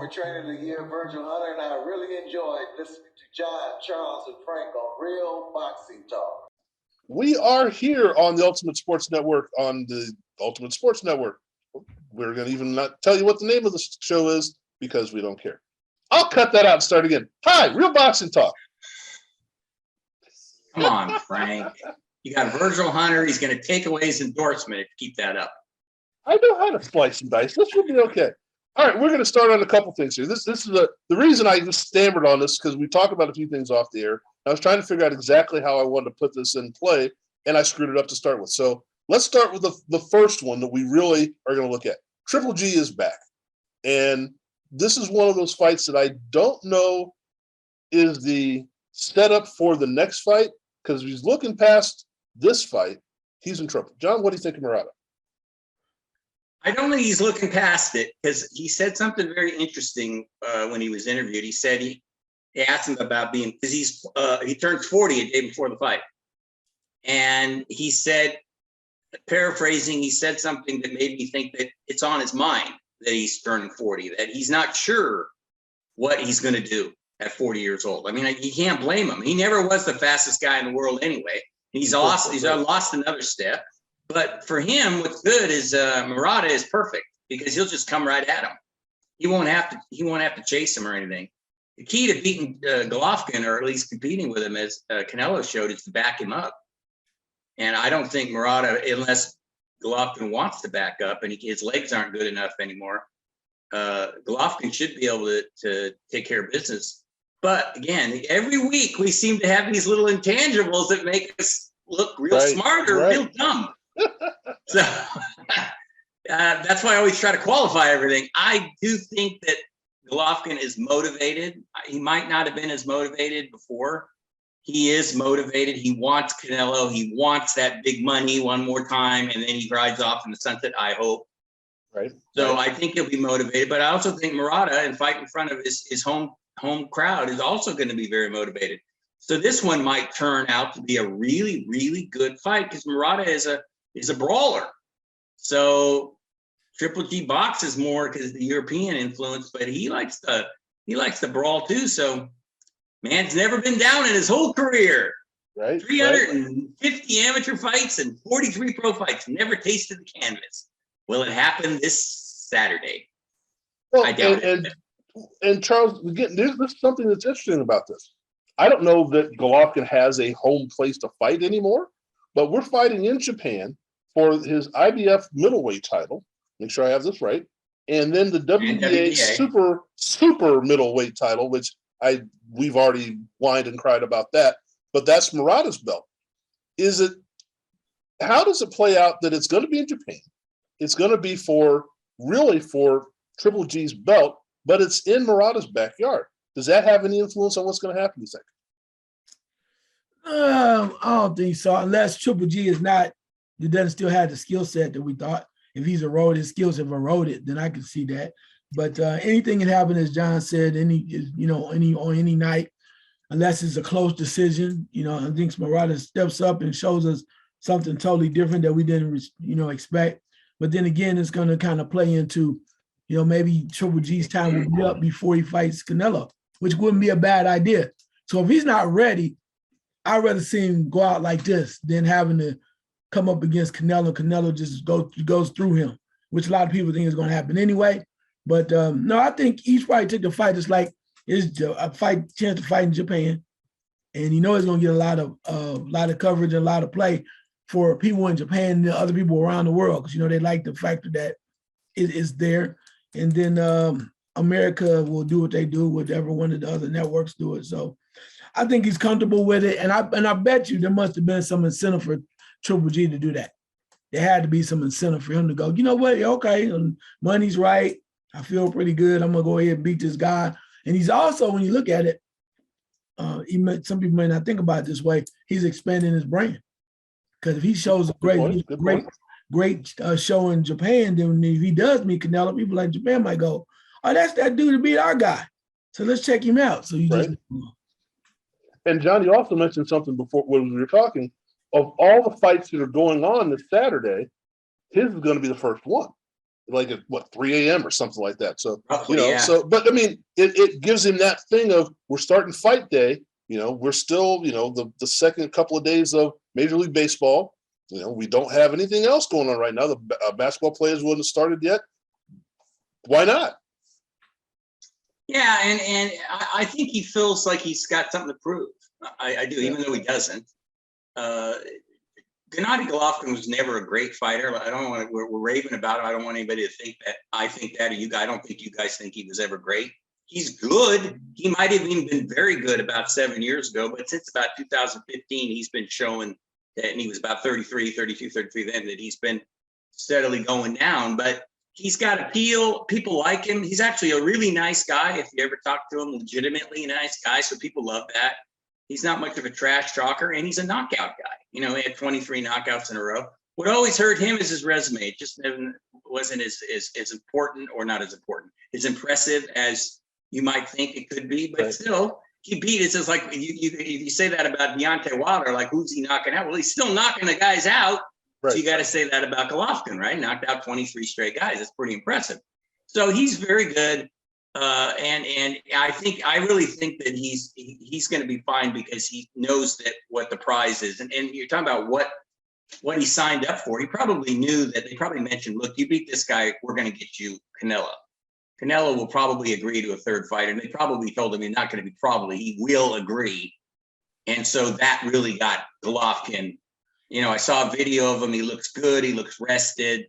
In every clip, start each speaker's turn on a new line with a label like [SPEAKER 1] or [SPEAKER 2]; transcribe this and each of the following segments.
[SPEAKER 1] former trainer of the year, Virgil Hunter, and I really enjoyed listening to John, Charles, and Frank on Real Boxing Talk.
[SPEAKER 2] We are here on the Ultimate Sports Network, on the Ultimate Sports Network. We're going to even not tell you what the name of the show is because we don't care. I'll cut that out and start again. Hi, Real Boxing Talk.
[SPEAKER 3] Come on, Frank. You got Virgil Hunter. He's going to take away his endorsement if you keep that up.
[SPEAKER 2] I know how to slice and dice. This will be okay. All right, we're going to start on a couple things here. This is the reason I just stammered on this, because we talked about a few things off the air. I was trying to figure out exactly how I wanted to put this in play, and I screwed it up to start with. So let's start with the first one that we really are going to look at. Triple G is back, and this is one of those fights that I don't know is the setup for the next fight, because he's looking past this fight. He's in trouble. John, what do you think of Murata?
[SPEAKER 3] I don't think he's looking past it, because he said something very interesting when he was interviewed. He said he asked him about being, because he turned 40 a day before the fight. And he said, paraphrasing, he said something that made me think that it's on his mind that he's turning 40, that he's not sure what he's going to do at 40 years old. I mean, you can't blame him. He never was the fastest guy in the world anyway. He's lost another step. But for him, what's good is Murata is perfect, because he'll just come right at him. He won't have to chase him or anything. The key to beating Golovkin, or at least competing with him, as Canelo showed, is to back him up. And I don't think Murata, unless Golovkin wants to back up and his legs aren't good enough anymore, Golovkin should be able to take care of business. But again, every week we seem to have these little intangibles that make us look real smart or real dumb. So that's why I always try to qualify everything. I do think that Golovkin is motivated. He might not have been as motivated before. He is motivated. He wants Canelo. He wants that big money one more time, and then he rides off in the sunset, I hope.
[SPEAKER 2] Right.
[SPEAKER 3] So I think he'll be motivated. But I also think Murata, and fight in front of his home crowd, is also going to be very motivated. So this one might turn out to be a really, really good fight, because Murata is a brawler. So Triple G boxes more because of the European influence, but he likes to brawl too. So man's never been down in his whole career.
[SPEAKER 2] Right.
[SPEAKER 3] 350 amateur fights and 43 pro fights. Never tasted the canvas. Will it happen this Saturday?
[SPEAKER 2] Well,
[SPEAKER 3] I doubt it.
[SPEAKER 2] And Charles, again, there's something that's interesting about this. I don't know that Golovkin has a home place to fight anymore, but we're fighting in Japan for his IBF middleweight title. Make sure I have this right. And then the WBA super middleweight title, which we've already whined and cried about that, but that's Murata's belt. How does it play out that it's going to be in Japan? It's going to be for Triple G's belt, but it's in Murata's backyard. Does that have any influence on what's going to happen, you think?
[SPEAKER 4] I don't think so, unless Triple G doesn't still have the skill set that we thought. If his skills have eroded, then I can see that. But anything can happen, as John said, on any night, unless it's a close decision. I think Murata steps up and shows us something totally different that we didn't, expect. But then again, it's going to kind of play into, maybe Triple G's time will be up before he fights Canelo, which wouldn't be a bad idea. So if he's not ready, I'd rather see him go out like this than having to come up against Canelo. Canelo just goes through him, which a lot of people think is going to happen anyway. But no, I think each fight took the fight is like it's a chance to fight in Japan, and he's going to get a lot of coverage and a lot of play for people in Japan and other people around the world, because they like the factor that it is there. And then America will do what they do, whatever one of the other networks do it. So I think he's comfortable with it, and I bet you there must have been some incentive for Triple G to do that. There had to be some incentive for him to go, you know what? Okay, money's right. I feel pretty good. I'm gonna go ahead and beat this guy. And he's also, when you look at it, some people may not think about it this way, he's expanding his brand. Because if he shows a great show in Japan, then if he does meet Canelo, people like Japan might go, oh, that's that dude to beat our guy. So let's check him out. So
[SPEAKER 2] And John, you also mentioned something before when we were talking. Of all the fights that are going on this Saturday, his is going to be the first one. like at what 3 a.m. or something like that. So
[SPEAKER 3] Roughly,
[SPEAKER 2] you know,
[SPEAKER 3] yeah.
[SPEAKER 2] so but I mean, it gives him that thing of we're starting fight day. You know, we're still, you know, the second couple of days of Major League Baseball. You know, we don't have anything else going on right now. The basketball players wouldn't have started yet. Why not?
[SPEAKER 3] Yeah, and I think he feels like he's got something to prove. I do, even though he doesn't. Gennady Golovkin was never a great fighter. I don't want to, we're raving about it. I don't want anybody to think that I think that, or you guys, I don't think you guys think he was ever great. He's good. He might have even been very good about 7 years ago, but since about 2015, he's been showing that, and he was about 33 then, that he's been steadily going down, but he's got appeal. People like him. He's actually a really nice guy. If you ever talk to him, legitimately nice guy. So people love that. He's not much of a trash talker, and he's a knockout guy. You know, he had 23 knockouts in a row. What always hurt him is his resume. It just wasn't as important, or not as important, as impressive as you might think it could be. But
[SPEAKER 2] right.
[SPEAKER 3] Still, he beat. It's just like you say that about Deontay Wilder, like who's he knocking out? Well, he's still knocking the guys out.
[SPEAKER 2] Right.
[SPEAKER 3] So you got to say that about Golovkin, right? Knocked out 23 straight guys. That's pretty impressive. So he's very good. And I really think that he's going to be fine, because he knows that what the prize is. And you're talking about what he signed up for. He probably knew that. They probably mentioned, look, you beat this guy, we're going to get you Canelo. Canelo will probably agree to a third fight. And they probably told him he's not going to be probably, he will agree. And so that really got Golovkin. You know, I saw a video of him. He looks good. He looks rested.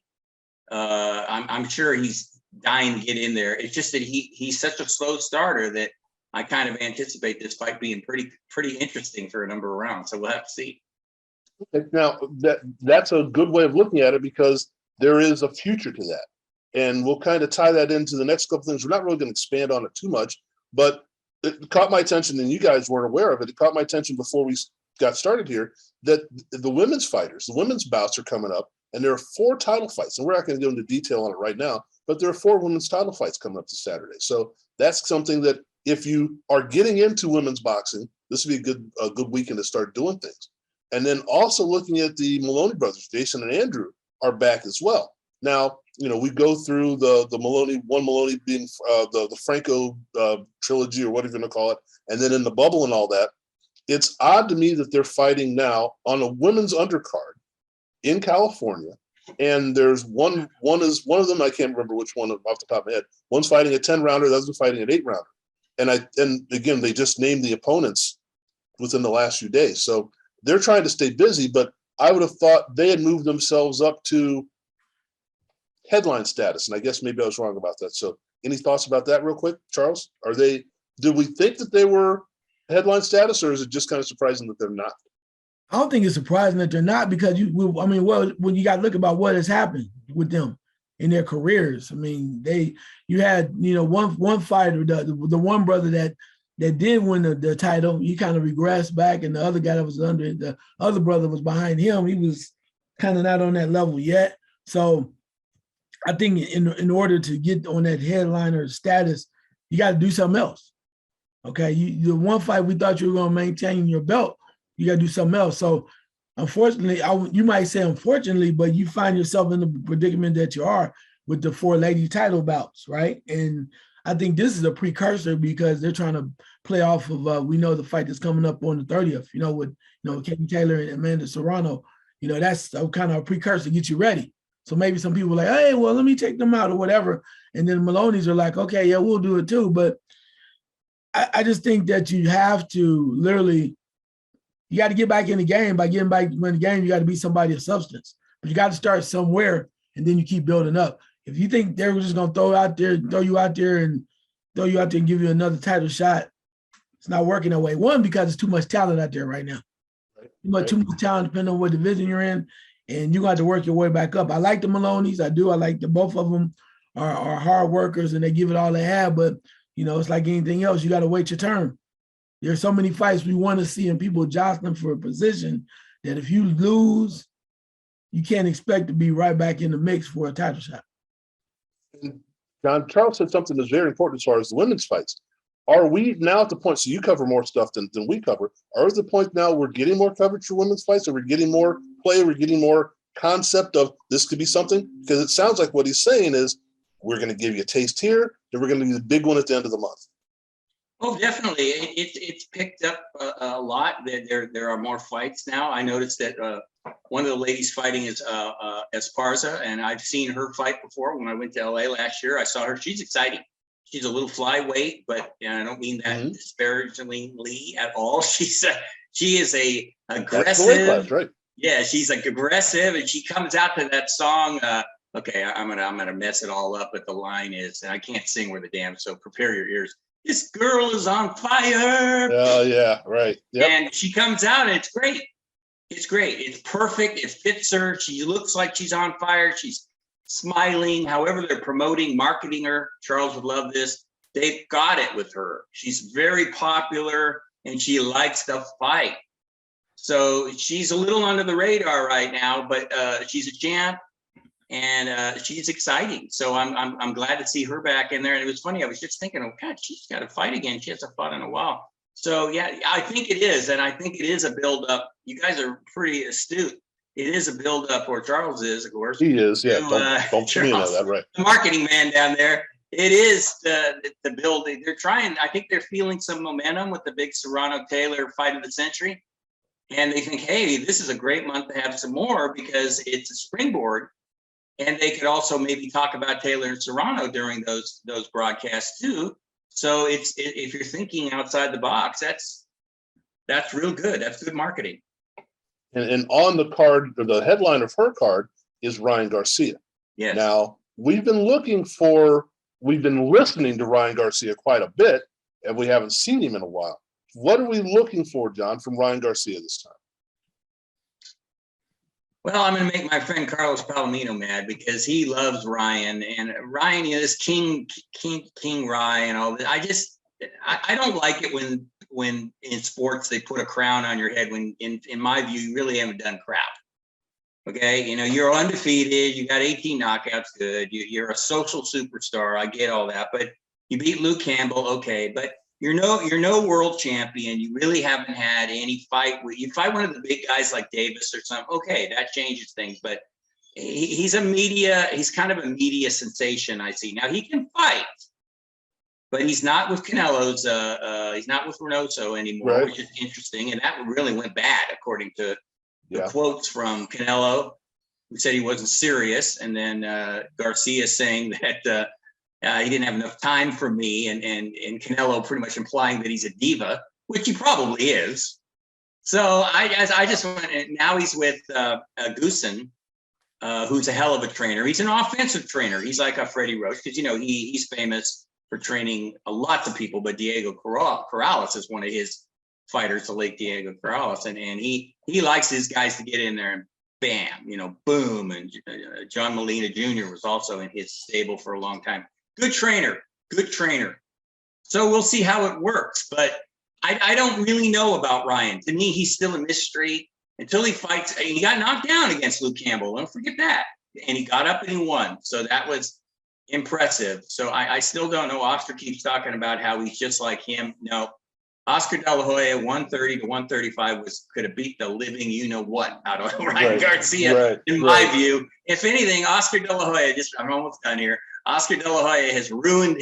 [SPEAKER 3] I'm sure he's dying to get in there. It's just that he's such a slow starter that I kind of anticipate this fight being pretty interesting for a number of rounds. So we'll have to see.
[SPEAKER 2] Now that's a good way of looking at it, because there is a future to that, and we'll kind of tie that into the next couple things. We're not really going to expand on it too much, but it caught my attention, and you guys weren't aware of it. It caught my attention before we got started here that the women's fighters, the women's bouts are coming up, and there are 4 title fights, and we're not going to go into detail on it right now, but there are 4 women's title fights coming up this Saturday. So that's something that if you are getting into women's boxing, this would be a good weekend to start doing things. And then also looking at the Maloney brothers, Jason and Andrew, are back as well. Now, you know, we go through the Maloney being the Franco trilogy, or whatever you're going to call it, and then in the bubble and all that. It's odd to me that they're fighting now on a women's undercard in California. And there's one of them, I can't remember which one off the top of my head. One's fighting a 10-rounder, the other's fighting an 8-rounder. And again, they just named the opponents within the last few days. So they're trying to stay busy, but I would have thought they had moved themselves up to headline status. And I guess maybe I was wrong about that. So any thoughts about that real quick, Charles? Did we think that they were headline status, or is it just kind of surprising that they're not?
[SPEAKER 4] I don't think it's surprising that they're not, because when you got to look about what has happened with them in their careers. I mean, you had, you know, one fighter, the one brother that did win the title, he kind of regressed back, and the other guy that was under, the other brother was behind him. He was kind of not on that level yet. So I think in order to get on that headliner status, you got to do something else. Okay, the one fight we thought you were going to maintain your belt, you got to do something else. So unfortunately, you might say unfortunately, but you find yourself in the predicament that you are with the 4 lady title bouts, right? And I think this is a precursor, because they're trying to play off of, we know the fight that's coming up on the 30th, you know, with, you know, Katie Taylor and Amanda Serrano. You know, that's kind of a precursor to get you ready. So maybe some people are like, hey, well, let me take them out or whatever. And then Maloney's are like, okay, yeah, we'll do it too. But I just think that you have to literally, you got to get back in the game. By getting back in the game, you got to be somebody of substance. But you got to start somewhere, and then you keep building up. If you think they're just going to throw you out there and give you another title shot, it's not working that way. One, because there's too much talent out there right now. Right. Too much talent, depending on what division you're in, and you're going to have to work your way back up. I like the Maloneys. I do. I like both of them are hard workers, and they give it all they have. But, you know, it's like anything else. You got to wait your turn. There's so many fights we want to see, and people jostling for a position, that if you lose, you can't expect to be right back in the mix for a title shot.
[SPEAKER 2] John, Charles said something that's very important as far as the women's fights. Are we now at the point, so you cover more stuff than we cover, are we at the point now we're getting more coverage for women's fights? Are we getting more play? We're getting more concept of this could be something? Because it sounds like what he's saying is we're going to give you a taste here, then we're going to give you the big one at the end of the month.
[SPEAKER 3] Oh, definitely. It's picked up a lot. There are more fights now. I noticed that one of the ladies fighting is Esparza, and I've seen her fight before when I went to LA last year. I saw her. She's exciting. She's a little flyweight, but I don't mean that disparagingly at all. She is a aggressive.
[SPEAKER 2] That's the weight class, right?
[SPEAKER 3] Yeah, she's like aggressive, and she comes out to that song. Okay, I'm gonna mess it all up, but the line is, and I can't sing worth a damn. So prepare your ears. This girl is on fire.
[SPEAKER 2] Oh, yeah, right. Yep.
[SPEAKER 3] And she comes out and it's great. It's great. It's perfect. It fits her. She looks like she's on fire. She's smiling. However they're promoting, marketing her. Charles would love this. They've got it with her. She's very popular and she likes to fight. So she's a little under the radar right now, but she's a champ. And she's exciting. So I'm glad to see her back in there. And it was funny. I was just thinking, oh God, she's got to fight again. She hasn't fought in a while. So yeah, I think it is. And I think it is a buildup. You guys are pretty astute. It is a buildup, or Charles is, of course.
[SPEAKER 2] He is, yeah. Don't
[SPEAKER 3] Charles,
[SPEAKER 2] you know that, right?
[SPEAKER 3] The marketing man down there. It is the building. They're trying. I think they're feeling some momentum with the big Serrano-Taylor fight of the century. And they think, hey, this is a great month to have some more because it's a springboard. And they could also maybe talk about Taylor and Serrano during those broadcasts too. So if you're thinking outside the box, that's real good. That's good marketing.
[SPEAKER 2] And on the card, or the headline of her card, is Ryan Garcia.
[SPEAKER 3] Yes.
[SPEAKER 2] Now we've been listening to Ryan Garcia quite a bit, and we haven't seen him in a while. What are we looking for, John, from Ryan Garcia this time?
[SPEAKER 3] Well, I'm going to make my friend Carlos Palomino mad because he loves Ryan, and Ryan is King Ryan and all that. I don't like it when in sports they put a crown on your head when in my view you really haven't done crap. Okay, you're undefeated, you got 18 knockouts, good. You're a social superstar. I get all that, but you beat Luke Campbell, okay, but you're no world champion. You really haven't had any fight. You fight one of the big guys like Davis or something. Okay, that changes things. But he's kind of a media sensation. I see now. He can fight, but he's not with Canelo's. He's not with Reynoso anymore, right, which is interesting. And that really went bad, according to the quotes from Canelo, who said he wasn't serious, and then Garcia saying that. He didn't have enough time for me, and Canelo pretty much implying that he's a diva, which he probably is. So I just went. Now he's with Goosen, who's a hell of a trainer. He's an offensive trainer. He's like a Freddie Roach because he's famous for training lots of people. But Diego Corrales is one of his fighters, the late Diego Corrales, and he likes his guys to get in there and bam, boom. And John Molina Jr. was also in his stable for a long time. Good trainer. So we'll see how it works. But I don't really know about Ryan. To me, he's still a mystery until he fights. He got knocked down against Luke Campbell. Don't forget that. And he got up and he won. So that was impressive. So I still don't know. Oscar keeps talking about how he's just like him. No, Oscar De La Hoya, 130 to 135 could have beat the living what out of Ryan Garcia, in my view. If anything, Oscar De La Hoya, I'm almost done here. Oscar De La Hoya has ruined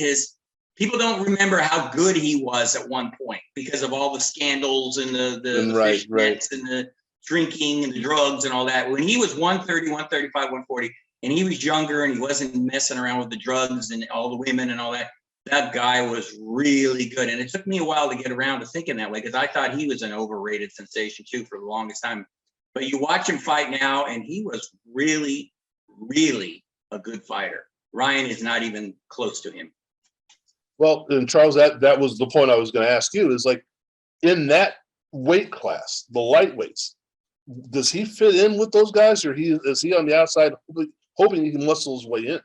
[SPEAKER 3] people don't remember how good he was at one point because of all the scandals and the fishnets and the drinking and the drugs and all that. When he was 130, 135, 140, and he was younger and he wasn't messing around with the drugs and all the women and all that, that guy was really good. And it took me a while to get around to thinking that way because I thought he was an overrated sensation too for the longest time. But you watch him fight now, and he was really, really a good fighter. Ryan is not even close to him.
[SPEAKER 2] Well, and Charles, that was the point I was going to ask you, is like in that weight class, the lightweights, does he fit in with those guys, or is he on the outside hoping he can muscle his way in?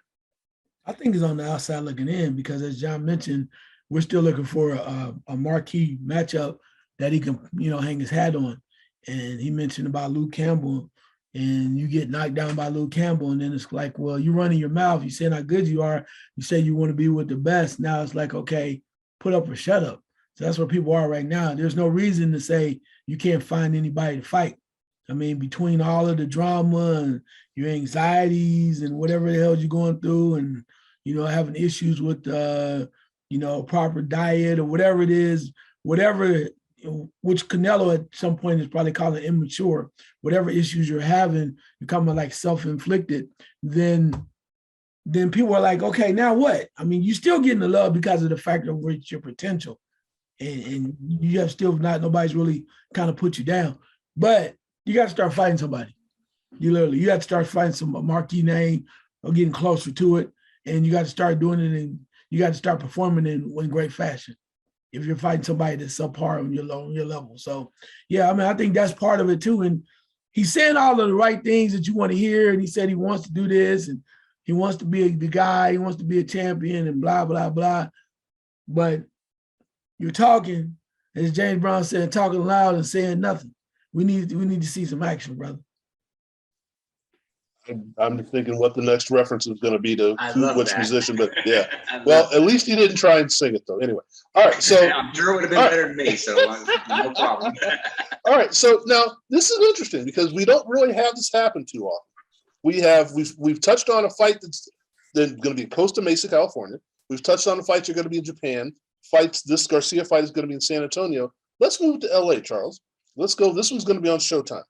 [SPEAKER 4] I think he's on the outside looking in because, as John mentioned, we're still looking for a marquee matchup that he can, hang his hat on. And he mentioned about Luke Campbell, and you get knocked down by Luke Campbell, and then it's like, well, you're running your mouth. You saying how good you are. You say you want to be with the best. Now it's like, okay, put up or shut up. So that's where people are right now. There's no reason to say you can't find anybody to fight. I mean, between all of the drama and your anxieties and whatever the hell you're going through, and having issues with proper diet or whatever it is, whatever, which Canelo at some point is probably calling immature, whatever issues you're having becoming like self-inflicted, then people are like, okay, now what? I mean, you're still getting the love because of the fact of reach your potential. And you have still nobody's really kind of put you down. But you got to start fighting somebody. You got to start fighting some marquee name or getting closer to it. And you got to start doing it, and you got to start performing in great fashion if you're fighting somebody that's subpar on your level. So, yeah, I mean, I think that's part of it too. And he's saying all of the right things that you want to hear. And he said he wants to do this, and he wants to be the guy. He wants to be a champion and blah, blah, blah. But you're talking, as James Brown said, talking loud and saying nothing. We need to see some action, brother.
[SPEAKER 2] I'm thinking what the next reference is going to be to which musician, but yeah. Well, at least he didn't try and sing it though. Anyway, all right. So
[SPEAKER 3] I'm sure it would have been better than me. So no problem.
[SPEAKER 2] All right. So now this is interesting because we don't really have this happen too often. We've touched on a fight that's going to be in Costa Mesa, California. We've touched on the fights are going to be in Japan. This Garcia fight is going to be in San Antonio. Let's move to LA, Charles. Let's go. This one's going to be on Showtime.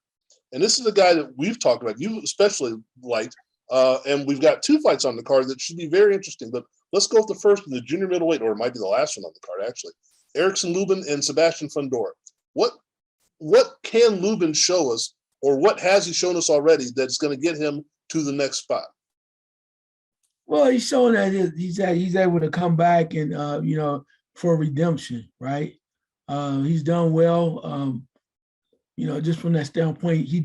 [SPEAKER 2] And this is a guy that we've talked about, you especially liked, and we've got 2 fights on the card that should be very interesting. But let's go with the first in the junior middleweight, or it might be the last one on the card, actually. Erickson, Lubin, and Sebastian Fondor. What can Lubin show us, or what has he shown us already that's going to get him to the next spot?
[SPEAKER 4] Well, he's showing that he's able to come back and, for redemption, right? He's done well. Just from that standpoint, he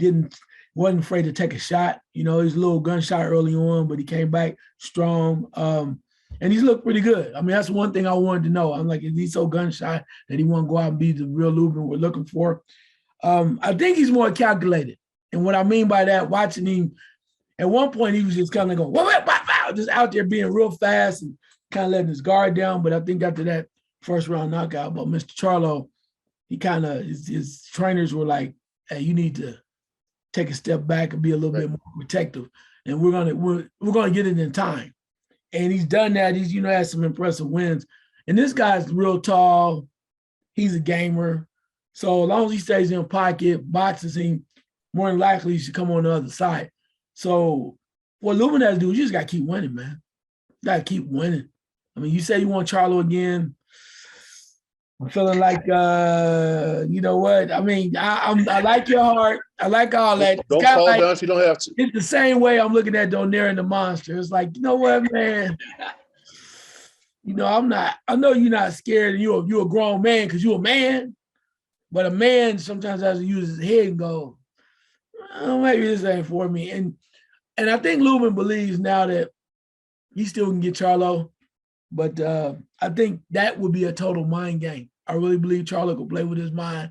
[SPEAKER 4] wasn't afraid to take a shot. He was a little gunshot early on, but he came back strong. And he's looked pretty good. I mean, that's one thing I wanted to know. I'm like, is he so gunshot that he won't go out and be the real Lubin we're looking for? I think he's more calculated. And what I mean by that, watching him, at one point he was just kind of going, wow, just out there being real fast and kind of letting his guard down. But I think after that first round knockout, but Mr. Charlo, he kind of, his trainers were like, hey, you need to take a step back and be a little bit more protective. And we're gonna get it in time. And he's done that. He's, had some impressive wins. And this guy's real tall. He's a gamer. So as long as he stays in pocket, boxes him, more than likely he should come on the other side. So what Lubin has to do is you just gotta keep winning, man. You gotta keep winning. I mean, you say you want Charlo again. I'm feeling like, you know what? I mean, I like your heart. I like all that.
[SPEAKER 2] Don't fall down if you don't have to.
[SPEAKER 4] It's the same way I'm looking at Donaire and the Monster. It's like, you know what, man? I know you're not scared. You're a grown man because you're a man. But a man sometimes has to use his head and go, oh, maybe this ain't for me. And I think Lubin believes now that he still can get Charlo. But I think that would be a total mind game. I really believe Charlo could play with his mind.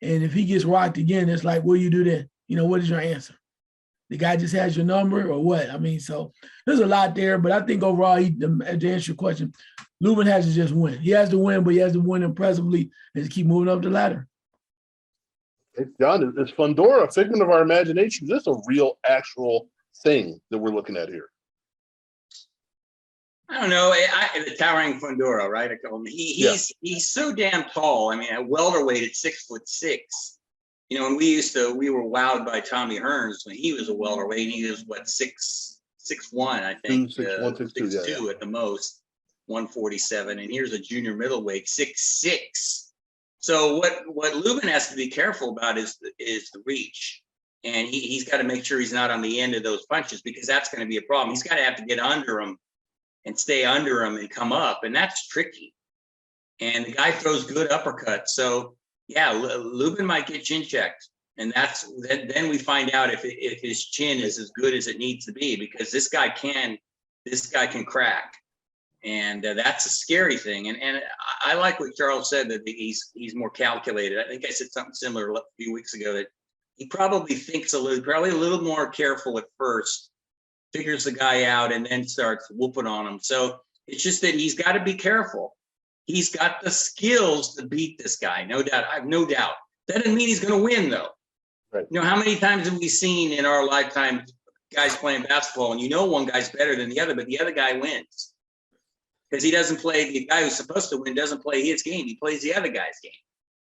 [SPEAKER 4] And if he gets rocked again, it's like, what do you do then? What is your answer? The guy just has your number or what? I mean, so there's a lot there. But I think overall, to answer your question, Lubin has to just win. He has to win, but he has to win impressively and keep moving up the ladder.
[SPEAKER 2] Hey, John, is Fundora a figment of our imagination? Is this a real, actual thing that we're looking at here?
[SPEAKER 3] I don't know. The towering Fundora, right? I call him. He's so damn tall. I mean, at welterweight at 6'6". And we were wowed by Tommy Hearns when he was a welterweight. He was 6'1", I think, 6'2" at the most, 147. And here's a junior middleweight, 6'6". So what Lubin has to be careful about is the reach. And he's got to make sure he's not on the end of those punches, because that's going to be a problem. He's got to have to get under him and stay under him and come up, and that's tricky. And the guy throws good uppercuts. So yeah, Lubin might get chin checked, and then we find out if his chin is as good as it needs to be, because this guy can crack, and that's a scary thing. And I like what Charles said, that he's more calculated. I think I said something similar a few weeks ago, that he probably thinks probably a little more careful at first, figures the guy out, and then starts whooping on him. So it's just that he's got to be careful. He's got the skills to beat this guy, no doubt. I have no doubt. That doesn't mean he's going to win, though.
[SPEAKER 2] Right.
[SPEAKER 3] You know, how many times have we seen in our lifetime guys playing basketball, and you know one guy's better than the other, but the other guy wins because he doesn't play. The guy who's supposed to win doesn't play his game. He plays the other guy's game.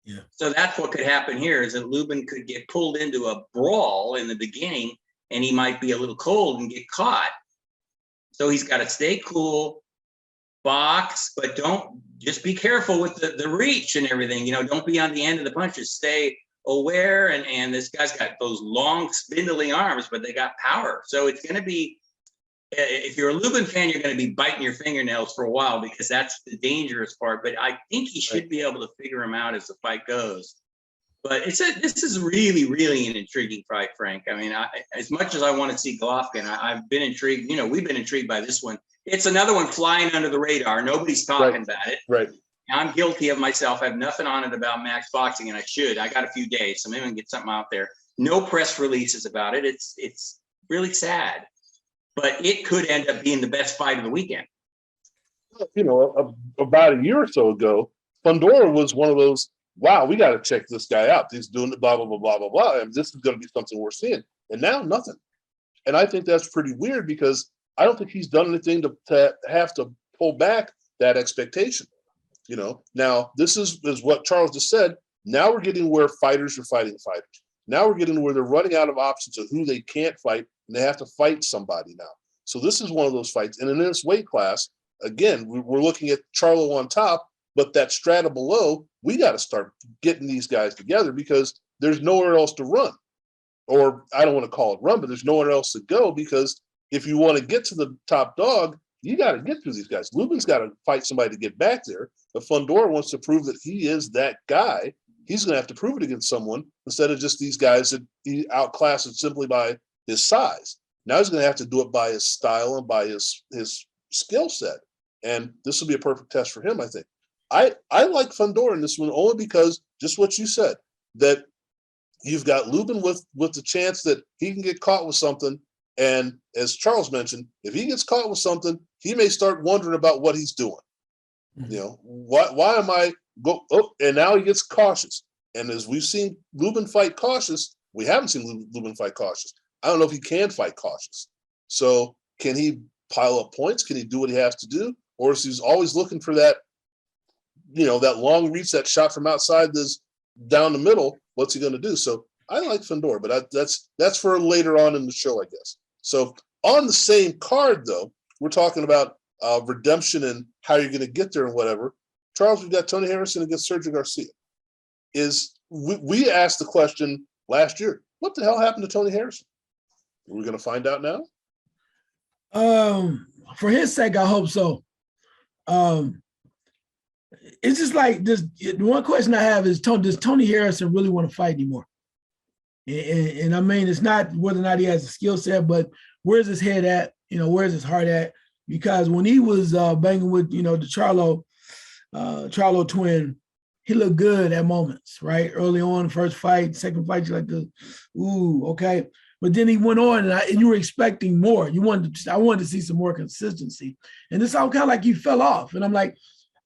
[SPEAKER 4] Yeah.
[SPEAKER 3] So that's what could happen here, is that Lubin could get pulled into a brawl in the beginning, and he might be a little cold and get caught. So he's got to stay cool, box, but just be careful with the reach and everything. You know, don't be on the end of the punches. Stay aware, and this guy's got those long, spindly arms, but they got power. So it's going to be, if you're a Lubin fan, you're going to be biting your fingernails for a while, because that's the dangerous part. But I think he should be able to figure him out as the fight goes. But this is really, really an intriguing fight, Frank. I mean, as much as I want to see Golovkin, I've been intrigued. You know, we've been intrigued by this one. It's another one flying under the radar. Nobody's talking about it.
[SPEAKER 2] Right.
[SPEAKER 3] I'm guilty of myself. I have nothing on it about Max Boxing, and I should. I got a few days, so maybe I can get something out there. No press releases about it. It's really sad, but it could end up being the best fight of the weekend.
[SPEAKER 2] You know, about a year or so ago, Fundora was one of those, wow, we got to check this guy out. He's doing it, blah, blah, blah, blah, blah, blah. And this is going to be something we're seeing. And now nothing. And I think that's pretty weird, because I don't think he's done anything to have to pull back that expectation. You know, now this is what Charles just said. Now we're getting where fighters are fighting fighters. Now we're getting where they're running out of options of who they can't fight, and they have to fight somebody now. So this is one of those fights. And in this weight class, again, we're looking at Charlo on top, but that strata below, we got to start getting these guys together, because there's nowhere else to run. Or I don't want to call it run, but there's nowhere else to go, because if you want to get to the top dog, you got to get through these guys. Lubin's got to fight somebody to get back there. But Fondor wants to prove that he is that guy. He's going to have to prove it against someone, instead of just these guys that he outclasses simply by his size. Now he's going to have to do it by his style and by his skill set. And this will be a perfect test for him, I think. I like Fondor in this one only because, just what you said, that you've got Lubin with the chance that he can get caught with something. And as Charles mentioned, if he gets caught with something, he may start wondering about what he's doing. You know, why am I go? Oh, and now he gets cautious. And as we've seen Lubin fight cautious, we haven't seen Lubin fight cautious. I don't know if he can fight cautious. So can he pile up points? Can he do what he has to do? Or is he always looking for that, you know, that long reach, that shot from outside this down the middle? What's he going to do? So I like Fondor, but that's for later on in the show, I guess. So on the same card, though, we're talking about redemption and how you're going to get there and whatever. Charles, we've got Tony Harrison against Sergio Garcia. We asked the question last year, what the hell happened to Tony Harrison? Are we going to find out now?
[SPEAKER 4] For his sake, I hope so. It's just like this. The one question I have is, does Tony Harrison really want to fight anymore? And I mean, it's not whether or not he has a skill set, but where's his head at? You know, where's his heart at? Because when he was banging with, you know, the Charlo twin, he looked good at moments, right? Early on, first fight, second fight, you're like, ooh, okay. But then he went on, and you were expecting more. I wanted to see some more consistency. And this all kind of like he fell off. And I'm like,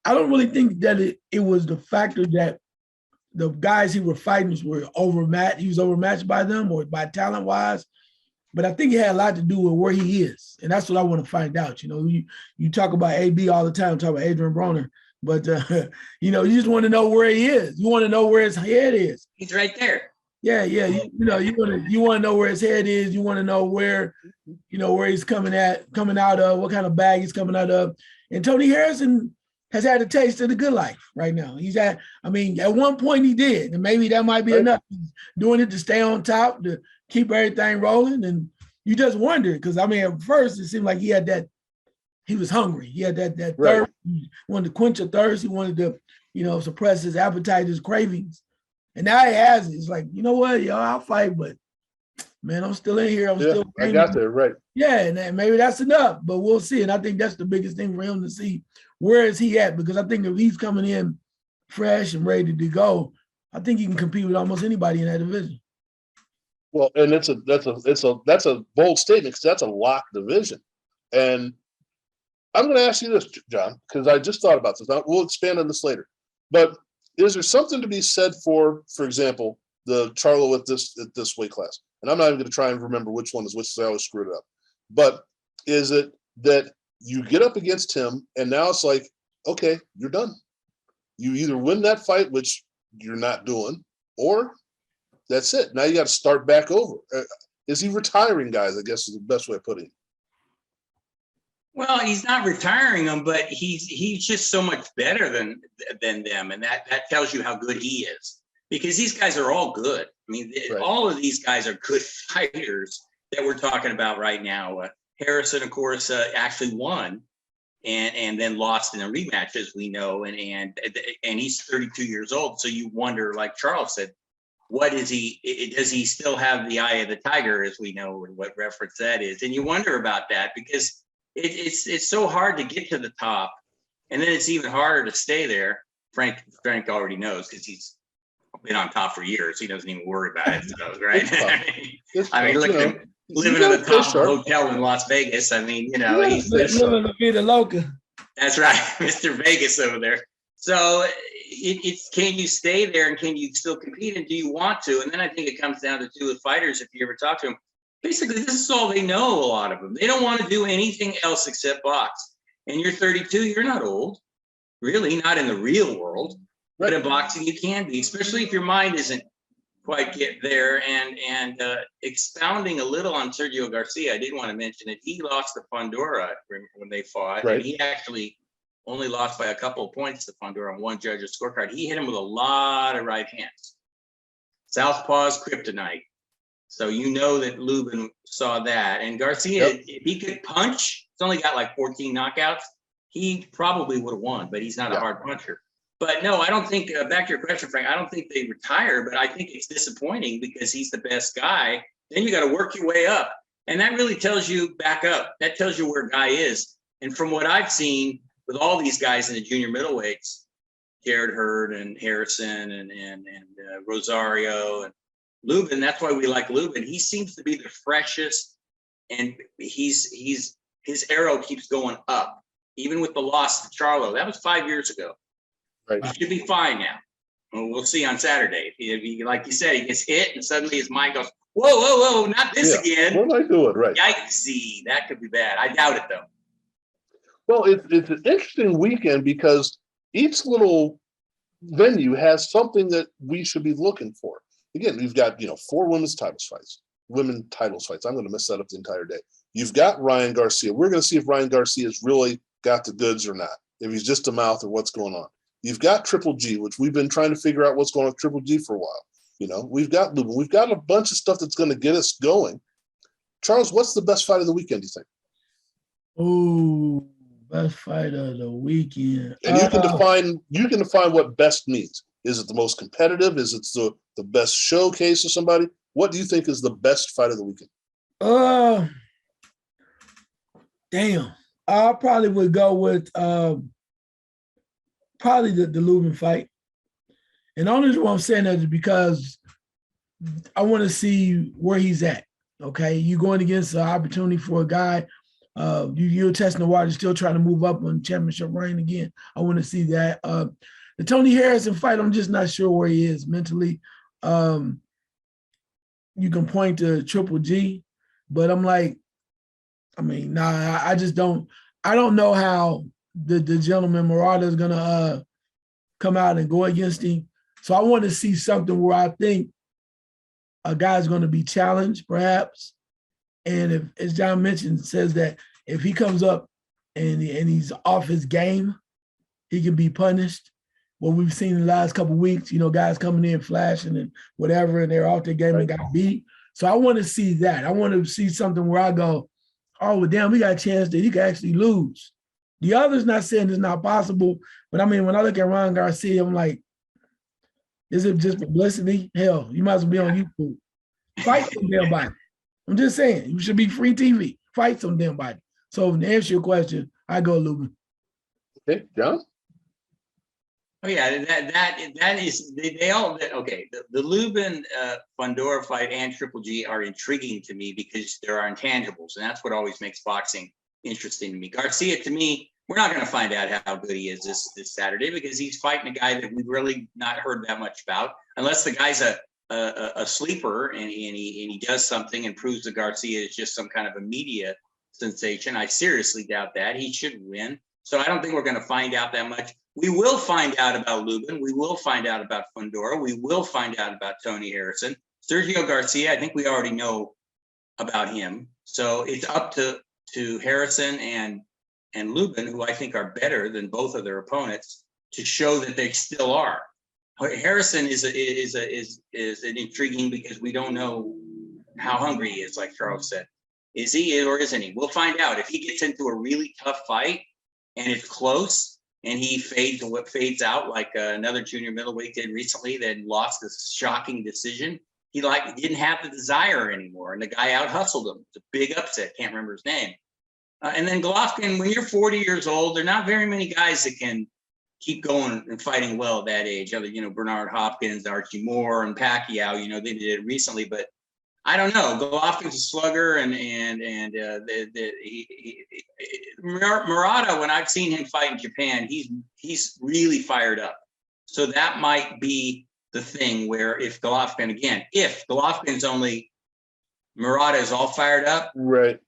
[SPEAKER 4] I don't really think that it was the factor that the guys he were fighting were overmatched. He was overmatched by them or by talent-wise. But I think it had a lot to do with where he is. And that's what I want to find out. You know, you talk about AB all the time, talk about Adrian Broner. But, you know, you just want to know where he is. You want to know where his head is.
[SPEAKER 3] He's right there.
[SPEAKER 4] Yeah. You want to know where his head is. You want to know where, you know, where he's coming out of, what kind of bag he's coming out of. And Tony Harrison has had a taste of the good life right now. At one point he did, and maybe that might be enough. He's doing it to stay on top, to keep everything rolling. And you just wonder, because I mean, at first it seemed like he was hungry. He had that thirst. Right. He wanted to quench a thirst. He wanted to, you know, suppress his appetite, his cravings. And now he has it. It's like, you know what, yo, I'll fight, but man, I'm still in here.
[SPEAKER 2] I got there, right.
[SPEAKER 4] Yeah, and maybe that's enough, but we'll see. And I think that's the biggest thing for him to see. Where is he at? Because I think if he's coming in fresh and ready to go, I think he can compete with almost anybody in that division.
[SPEAKER 2] Well, and that's a bold statement, because that's a locked division. And I'm going to ask you this, John, because I just thought about this. We'll expand on this later. But is there something to be said for example, the Charlo at this weight class, and I'm not even going to try and remember which one is which, so I always screwed it up. But is it that you get up against him, and now it's like, okay, you're done. You either win that fight, which you're not doing, or that's it. Now you got to start back over. Is he retiring guys, I guess is the best way of putting it.
[SPEAKER 3] Well, he's not retiring them, but he's just so much better than them, and that tells you how good he is. Because these guys are all good. I mean,
[SPEAKER 2] Right.
[SPEAKER 3] all of these guys are good fighters that we're talking about right now. Harrison, of course, actually won, and then lost in a rematch, as we know, and he's 32 years old. So you wonder, like Charles said, what is he? Does he still have the eye of the tiger, as we know, and what reference that is? And you wonder about that because it's so hard to get to the top, and then it's even harder to stay there. Frank already knows because he's been on top for years. He doesn't even worry about it, so, right? I mean, look at him living in the top of a hotel in Las Vegas. I mean, he's
[SPEAKER 4] living the vida loca.
[SPEAKER 3] That's right, Mr. Vegas over there. So it's can you stay there and can you still compete, and do you want to? And then I think it comes down to two fighters. If you ever talk to them, basically this is all they know. A lot of them, they don't want to do anything else except box. And you're 32. You're not old, really, not in the real world. But in boxing, you can be, especially if your mind isn't quite get there. And expounding a little on Sergio Garcia, I did want to mention that he lost to Fondora when they fought,
[SPEAKER 2] Right.
[SPEAKER 3] and he actually only lost by a couple of points to Fondor on one judge's scorecard. He hit him with a lot of right hands. Southpaw's kryptonite. So you know that Lubin saw that. And Garcia, if he could punch, he's only got like 14 knockouts. He probably would have won, but he's not a hard puncher. But no, I don't think, back to your question, Frank, I don't think they retire, but I think it's disappointing because he's the best guy. Then you got to work your way up. And that really tells you back up. That tells you where a guy is. And from what I've seen with all these guys in the junior middleweights, Jared Hurd and Harrison and Rosario and Lubin, that's why we like Lubin. He seems to be the freshest, and his arrow keeps going up. Even with the loss to Charlo, that was 5 years ago.
[SPEAKER 2] Right.
[SPEAKER 3] He should be fine now. Well, we'll see on Saturday. If he, like you said, he gets hit and suddenly his mind goes, whoa, not this again.
[SPEAKER 2] What am I doing? Right.
[SPEAKER 3] Yikesy, that could be bad. I doubt it though.
[SPEAKER 2] Well, it's an interesting weekend because each little venue has something that we should be looking for. Again, we've got 4 women's titles fights. I'm going to mess that up the entire day. You've got Ryan Garcia. We're going to see if Ryan Garcia's really got the goods or not. If he's just a mouth or what's going on. You've got Triple G, which we've been trying to figure out what's going on with Triple G for a while. We've got Lubin. We've got a bunch of stuff that's going to get us going. Charles, what's the best fight of the weekend, do you think?
[SPEAKER 4] Oh, best fight of the weekend.
[SPEAKER 2] And you can define what best means. Is it the most competitive? Is it the best showcase of somebody? What do you think is the best fight of the weekend?
[SPEAKER 4] Damn. I probably would go with probably the Lubin fight. And the only reason why I'm saying that is because I want to see where he's at. Okay, you're going against an opportunity for a guy. You're testing the water, still trying to move up on championship reign again. I want to see that. The Tony Harrison fight, I'm just not sure where he is mentally. You can point to Triple G, but I'm like, I just don't. I don't know how the gentleman Murata is gonna come out and go against him. So I want to see something where I think a guy's going to be challenged, perhaps. And if, as John mentioned, says that if he comes up and he's off his game, he can be punished. What we've seen in the last couple of weeks, guys coming in flashing and whatever, and they're off their game and got beat. So I want to see that. I want to see something where I go, oh, well, damn, we got a chance that he could actually lose. The other's not saying it's not possible, but when I look at Ryan Garcia, I'm like, is it just publicity? Hell, you might as well be on YouTube. Fight some damn body. I'm just saying, you should be free TV. Fight some damn body. So to answer your question, I go Lubin.
[SPEAKER 2] Okay, John?
[SPEAKER 3] Oh yeah, that is they all okay. The Lubin Fundora fight and Triple G are intriguing to me because there are intangibles, and that's what always makes boxing interesting to me. Garcia, to me, we're not going to find out how good he is this Saturday because he's fighting a guy that we've really not heard that much about, unless the guy's a a sleeper and he does something and proves that Garcia is just some kind of a media sensation. I seriously doubt that. He should win. So I don't think we're going to find out that much. We will find out about Lubin. We will find out about Fundora. We will find out about Tony Harrison. Sergio Garcia, I think we already know about him. So it's up to Harrison and Lubin, who I think are better than both of their opponents, to show that they still are. Harrison is an intriguing because we don't know how hungry he is, like Charles said. Is he or isn't he? We'll find out. If he gets into a really tough fight and it's close and he fades out like another junior middleweight did recently that lost a shocking decision, he didn't have the desire anymore, and the guy out hustled him. It's a big upset. Can't remember his name. And then Golovkin, when you're 40 years old, there are not very many guys that can keep going and fighting well at that age. Other, Bernard Hopkins, Archie Moore, and Pacquiao. They did it recently, but I don't know. Golovkin's a slugger, and Murata. When I've seen him fight in Japan, he's really fired up. So that might be the thing where if Golovkin's only Murata is all fired up,
[SPEAKER 2] right,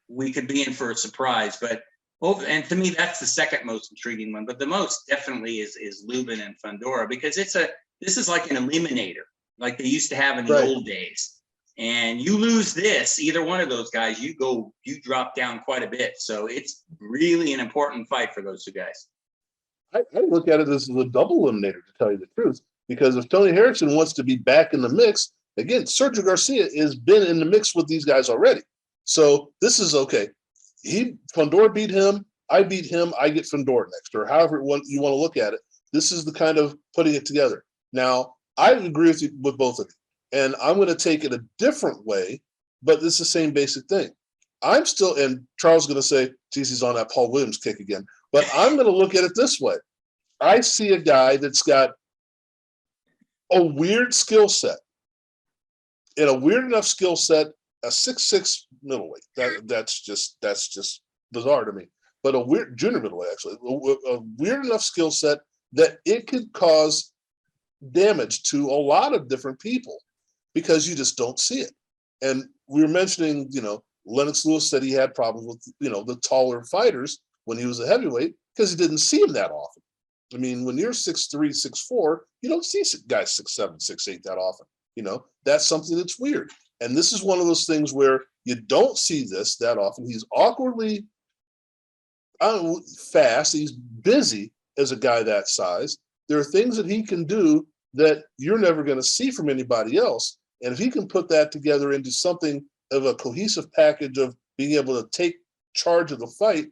[SPEAKER 2] we
[SPEAKER 3] could be in for a surprise. But and to me, that's the second most intriguing one. But the most definitely is Lubin and Fundora, because this is like an eliminator, like they used to have in the old days. And you lose this, either one of those guys, you drop down quite a bit. So it's really an important fight for those two guys.
[SPEAKER 2] I look at it as a double eliminator, to tell you the truth, because if Tony Harrison wants to be back in the mix, again, Sergio Garcia has been in the mix with these guys already. So this is okay. Fondor beat him, I beat him, I get Fondor next, or however you want to look at it. This is the kind of putting it together. Now, I agree with both of you, and I'm going to take it a different way, but it's the same basic thing. I'm still, and Charles is going to say, geez, he's on that Paul Williams kick again, but I'm going to look at it this way. I see a guy that's got a weird skill set, and a weird enough skill set, a 6'6" middleweight. That's just bizarre to me. But a weird junior middleweight, actually, a weird enough skill set that it could cause damage to a lot of different people because you just don't see it. And we were mentioning, Lennox Lewis said he had problems with, the taller fighters when he was a heavyweight because he didn't see him that often. I mean, when you're 6'3", 6'4", you don't see guys 6'7", 6'8" that often. That's something that's weird. And this is one of those things where you don't see this that often. He's awkwardly fast. He's busy as a guy that size. There are things that he can do that you're never going to see from anybody else. And if he can put that together into something of a cohesive package of being able to take charge of the fight,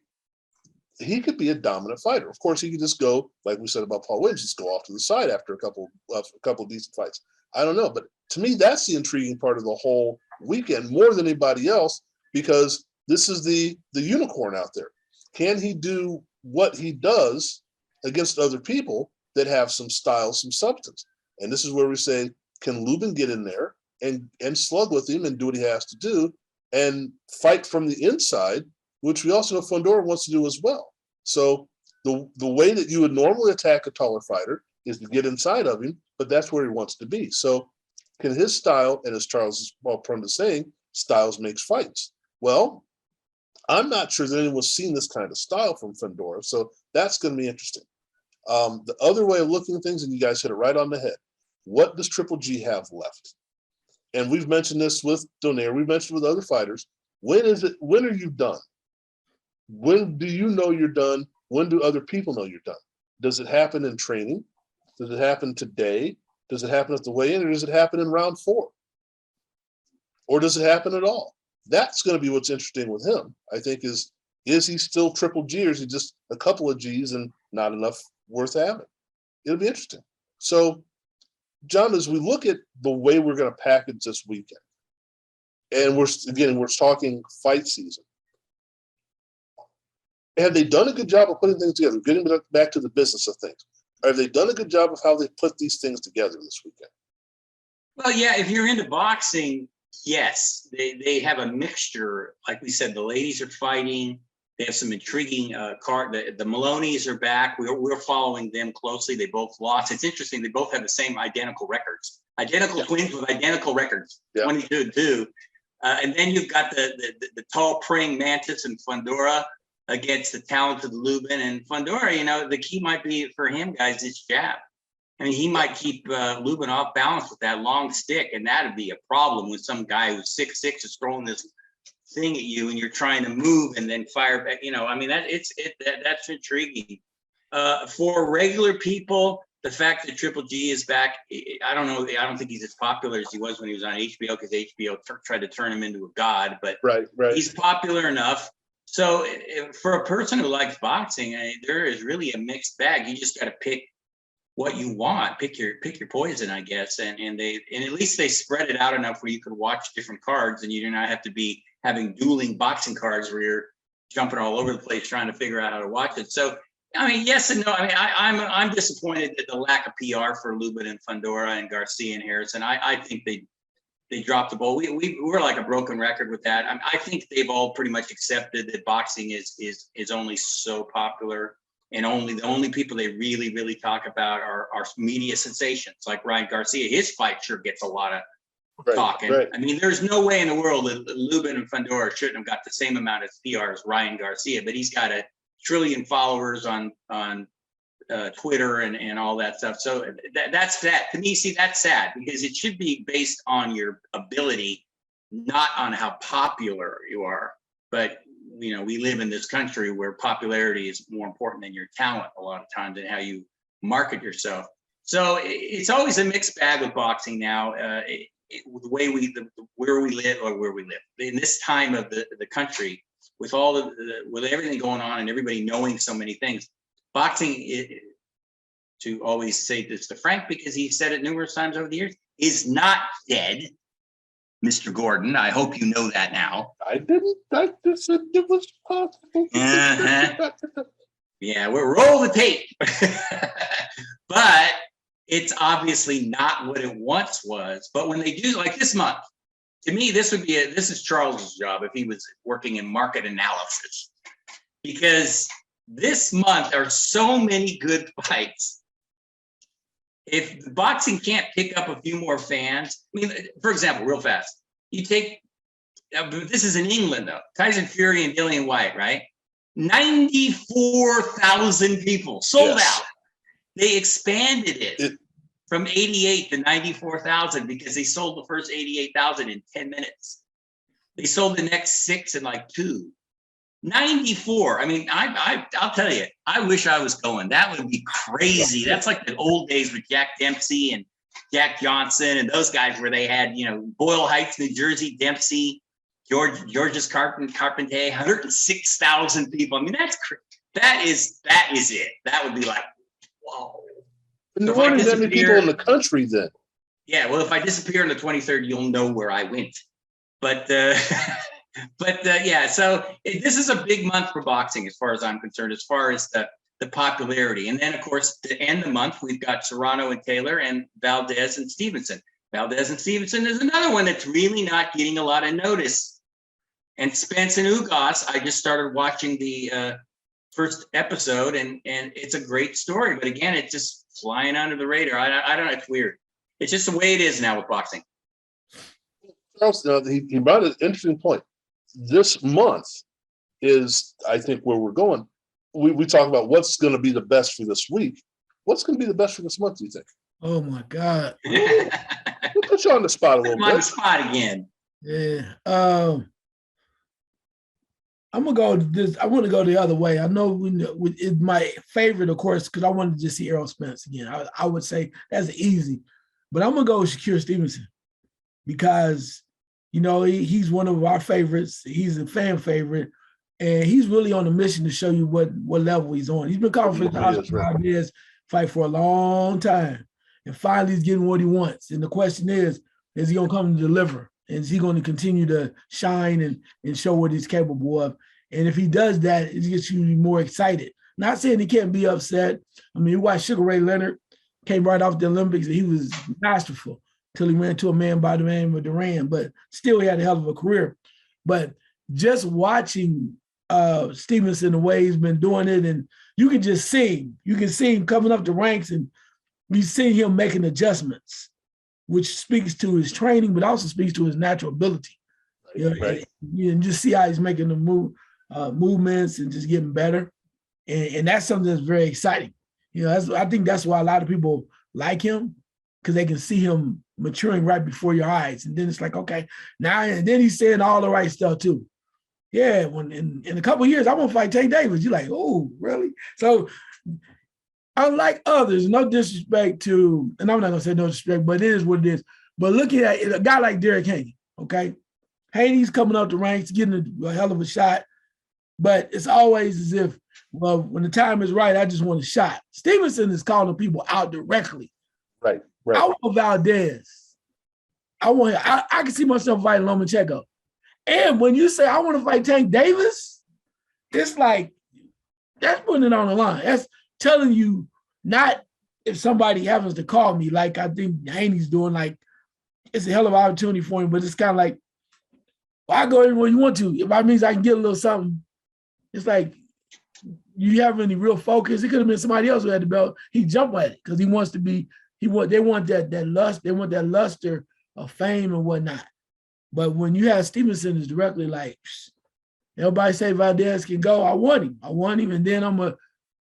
[SPEAKER 2] he could be a dominant fighter. Of course, he could just go, like we said about Paul Williams, just go off to the side after a couple of decent fights. I don't know, but to me, that's the intriguing part of the whole weekend more than anybody else, because this is the unicorn out there. Can he do what he does against other people that have some style, some substance? And this is where we say, can Lubin get in there and slug with him and do what he has to do and fight from the inside, which we also know Fondor wants to do as well. So the way that you would normally attack a taller fighter is to get inside of him, but that's where he wants to be. So can his style, and as Charles is well prone to saying, styles makes fights. Well, I'm not sure that anyone's seen this kind of style from Fundora, so that's going to be interesting. The other way of looking at things, and you guys hit it right on the head, what does Triple G have left? And we've mentioned this with Donaire, we've mentioned with other fighters. When are you done? When do you know you're done? When do other people know you're done? Does it happen in training? Does it happen today? Does it happen at the weigh-in, or does it happen in round 4? Or does it happen at all? That's going to be what's interesting with him, I think, is he still Triple G, or is he just a couple of G's and not enough worth having? It'll be interesting. So, John, as we look at the way we're going to package this weekend, and we're talking fight season, have they done a good job of putting things together, getting back to the business of things? Have they done a good job of how they put these things together this weekend?
[SPEAKER 3] Well, yeah, if you're into boxing, yes, they have a mixture. Like we said, the ladies are fighting. They have some intriguing card. The Maloneys are back. We're following them closely. They both lost. It's interesting. They both have the same identical records. Identical twins with identical records. 22-2. And then you've got the tall praying mantis and Fundora against the talented Lubin. And Fundora, you know, the key might be for him, guys, is jab. I mean, he might keep Lubin off balance with that long stick, and that'd be a problem when some guy who's 6'6" is throwing this thing at you and you're trying to move and then fire back. You know, I mean, that's intriguing. For regular people, the fact that Triple G is back, I don't know. I don't think he's as popular as he was when he was on HBO, because HBO tried to turn him into a god. But
[SPEAKER 2] right.
[SPEAKER 3] He's popular enough. So for a person who likes boxing, there is really a mixed bag. You just got to pick what you want, pick your poison, I guess. And at least they spread it out enough where you can watch different cards, and you do not have to be having dueling boxing cards where you're jumping all over the place trying to figure out how to watch it. So, I mean, yes and no. I mean, I'm disappointed at the lack of PR for Lubin and Fundora and Garcia and Harrison. I think they dropped the ball. We're like a broken record with that. I think they've all pretty much accepted that boxing is only so popular, and the only people they really talk about are media sensations like Ryan Garcia. His fight sure gets a lot of talking. Right. I mean, there's no way in the world that Lubin and Fundora shouldn't have got the same amount of PR as Ryan Garcia, but he's got 1 trillion followers on Twitter and all that stuff. So that's that. To me, see, that's sad, because it should be based on your ability, not on how popular you are. But you know, we live in this country where popularity is more important than your talent a lot of times, and how you market yourself. So it's always a mixed bag with boxing now. The way where we live in this time of the country, with all with everything going on and everybody knowing so many things, boxing, to always say this to Frank, because he said it numerous times over the years, is not dead. Mr. Gordon, I hope you know that now.
[SPEAKER 2] I didn't. I just said it was possible.
[SPEAKER 3] Yeah, we'll roll the tape. But it's obviously not what it once was. But when they do, like this month, to me, this is Charles's job if he was working in market analysis. Because this month there are so many good fights. If boxing can't pick up a few more fans, I mean, for example, real fast, you take, this is in England though, Tyson Fury and Dillian Whyte, right? 94,000 people sold out. They expanded it from 88 to 94,000 because they sold the first 88,000 in 10 minutes. They sold the next 6 in like 2. 94. I mean, I'll tell you, I wish I was going. That would be crazy. That's like the old days with Jack Dempsey and Jack Johnson and those guys where they had, you know, Boyle Heights, New Jersey, Dempsey, George's Carpenter, 106,000 people. I mean, that is it. That would be like, whoa.
[SPEAKER 2] And there weren't that many people in the country then.
[SPEAKER 3] Yeah, well, if I disappear on the 23rd, you'll know where I went. But yeah, so this is a big month for boxing as far as I'm concerned, as far as the popularity. And then, of course, to end the month, we've got Serrano and Taylor and Valdez and Stevenson. Valdez and Stevenson is another one that's really not getting a lot of notice. And Spence and Ugas, I just started watching the first episode, and it's a great story. But again, it's just flying under the radar. I don't know, it's weird. It's just the way it is now with boxing.
[SPEAKER 2] He brought an interesting point. This month is, I think, where we're going. We talk about what's going to be the best for this week. What's going to be the best for this month, do you think?
[SPEAKER 4] Oh, my God.
[SPEAKER 2] We'll put you on the spot a little bit.
[SPEAKER 3] On the spot again.
[SPEAKER 4] Yeah. I'm going to go this. I want to go the other way. I know it's my favorite, of course, because I wanted to just see Errol Spence again. I would say that's easy. But I'm going to go with Shakur Stevenson because, you know, he's one of our favorites. He's a fan favorite. And he's really on a mission to show you what level he's on. He's been calling for the ideas fight for a long time. And finally he's getting what he wants. And the question is he going to come to deliver? And is he going to continue to shine and show what he's capable of? And if he does that, it gets you more excited. Not saying he can't be upset. I mean, you watch Sugar Ray Leonard, came right off the Olympics, and he was masterful till he ran to a man by the name of Duran. But still, he had a hell of a career. But just watching Stevenson, the way he's been doing it, and you can just see him. You can see him coming up the ranks, and you see him making adjustments, which speaks to his training, but also speaks to his natural ability. You know,
[SPEAKER 2] Right.
[SPEAKER 4] and you can just see how he's making the movements and just getting better, and that's something that's very exciting. You know, I think that's why a lot of people like him, because they can see him maturing right before your eyes, and then it's like, okay, now, and then he's saying all the right stuff too. Yeah, when in a couple of years, I want to fight Tank Davis. You're like, oh, really? So, unlike others, no disrespect to, and I'm not gonna say no disrespect, but it is what it is. But looking at a guy like Derek Haney, okay, Haney's coming up the ranks, getting a hell of a shot, but it's always as if, well, when the time is right, I just want a shot. Stevenson is calling people out directly.
[SPEAKER 2] Right.
[SPEAKER 4] I want Valdez. I can see myself fighting Lomachenko. And when you say I want to fight Tank Davis, it's like that's putting it on the line. That's telling you not if somebody happens to call me, like I think Haney's doing, like it's a hell of an opportunity for him, but it's kind of like, well, I go everywhere you want to. If that means I can get a little something, it's like you have any real focus. It could have been somebody else who had the belt. He jumped at it because he wants to be. They want that lust. They want that luster of fame and whatnot. But when you have Stevenson is directly like, everybody say Valdez can go. I want him, and then I'm gonna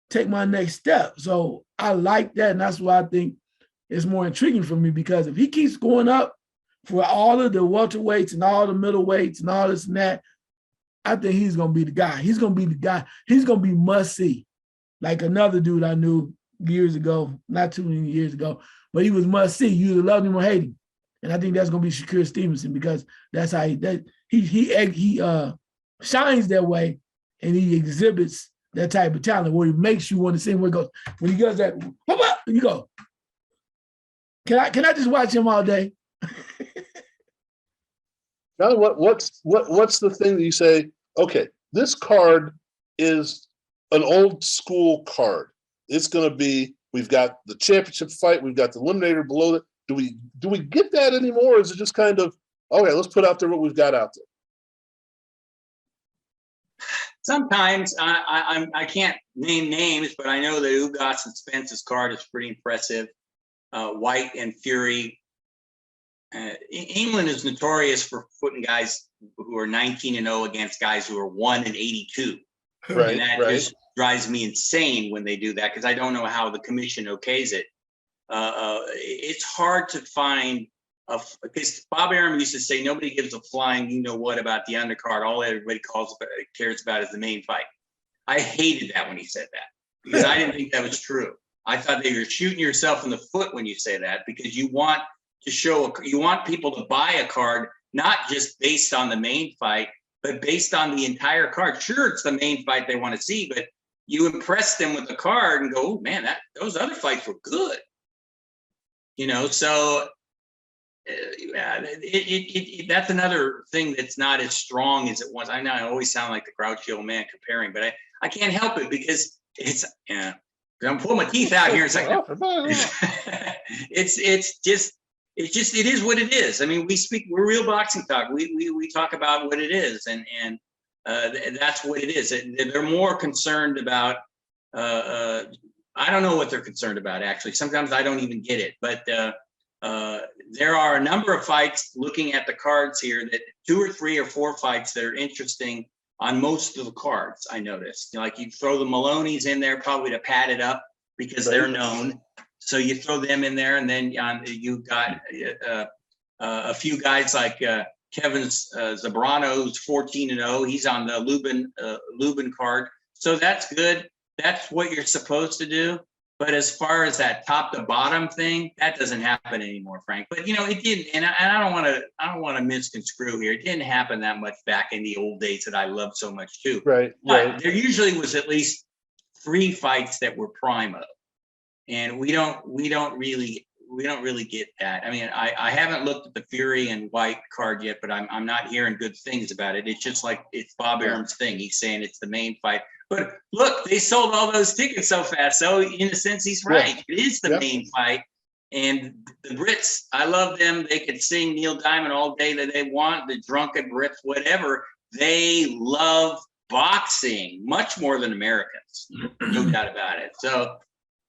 [SPEAKER 4] take my next step. So I like that, and that's why I think it's more intriguing for me, because if he keeps going up for all of the welterweights and all the middleweights and all this and that, I think he's gonna be the guy. He's gonna be the guy. He's gonna be must see, like another dude I knew years ago, not too many years ago, but he was must see. You either loved him or hate him. And I think that's going to be Shakur Stevenson, because that's how he shines that way, and he exhibits that type of talent where he makes you want to see him. Where he goes, when he does that, and you go, can I just watch him all day?
[SPEAKER 2] Now, what's the thing that you say? Okay, this card is an old school card. It's going to be, we've got the championship fight, we've got the eliminator below it. Do we get that anymore? Or is it just kind of, okay, let's put out there what we've got out there?
[SPEAKER 3] Sometimes I can't name names, but I know that Ugas and Spence's card is pretty impressive. White and Fury. England is notorious for putting guys who are 19-0 against guys who are 1-82.
[SPEAKER 2] Right,
[SPEAKER 3] and that just drives me insane when they do that, because I don't know how the commission okays it. It's hard to find, because Bob Arum used to say nobody gives a flying you know what about the undercard. All everybody cares about is the main fight. I hated that when he said that, because I didn't think that was true. I thought that you're shooting yourself in the foot when you say that, because you want to you want people to buy a card not just based on the main fight, but based on the entire card. Sure, it's the main fight they want to see, but you impress them with the card and go, oh, man, those other fights were good. You know, so that's another thing that's not as strong as it was. I know I always sound like the grouchy old man comparing, but I can't help it, because it's, I'm pulling my teeth out here in a second. It is what it is. I mean, we're real boxing talk. We talk about what it is, and that's what it is. They're more concerned about, I don't know what they're concerned about, actually. Sometimes I don't even get it. But there are a number of fights, looking at the cards here, that 2 or 3 or 4 fights that are interesting on most of the cards, I noticed. You know, like you throw the Maloneys in there probably to pad it up, because they're known. So you throw them in there, and then you've got a few guys like Kevin Zambrano, who's 14-0. He's on the Lubin card. So that's good. That's what you're supposed to do. But as far as that top to bottom thing, that doesn't happen anymore, Frank. But, you know, it didn't. And I don't want to misconstrue here. It didn't happen that much back in the old days that I loved so much too.
[SPEAKER 2] Right.
[SPEAKER 3] But there usually was at least 3 fights that were primo. And we don't really get that. I mean, I haven't looked at the Fury and White card yet, but I'm not hearing good things about it. It's just like, it's Bob Arum's thing. He's saying it's the main fight. But look, they sold all those tickets so fast. So in a sense, he's right. It is the main fight. And the Brits, I love them. They could sing Neil Diamond all day that they want. The drunken Brits, whatever. They love boxing much more than Americans, no doubt about it. So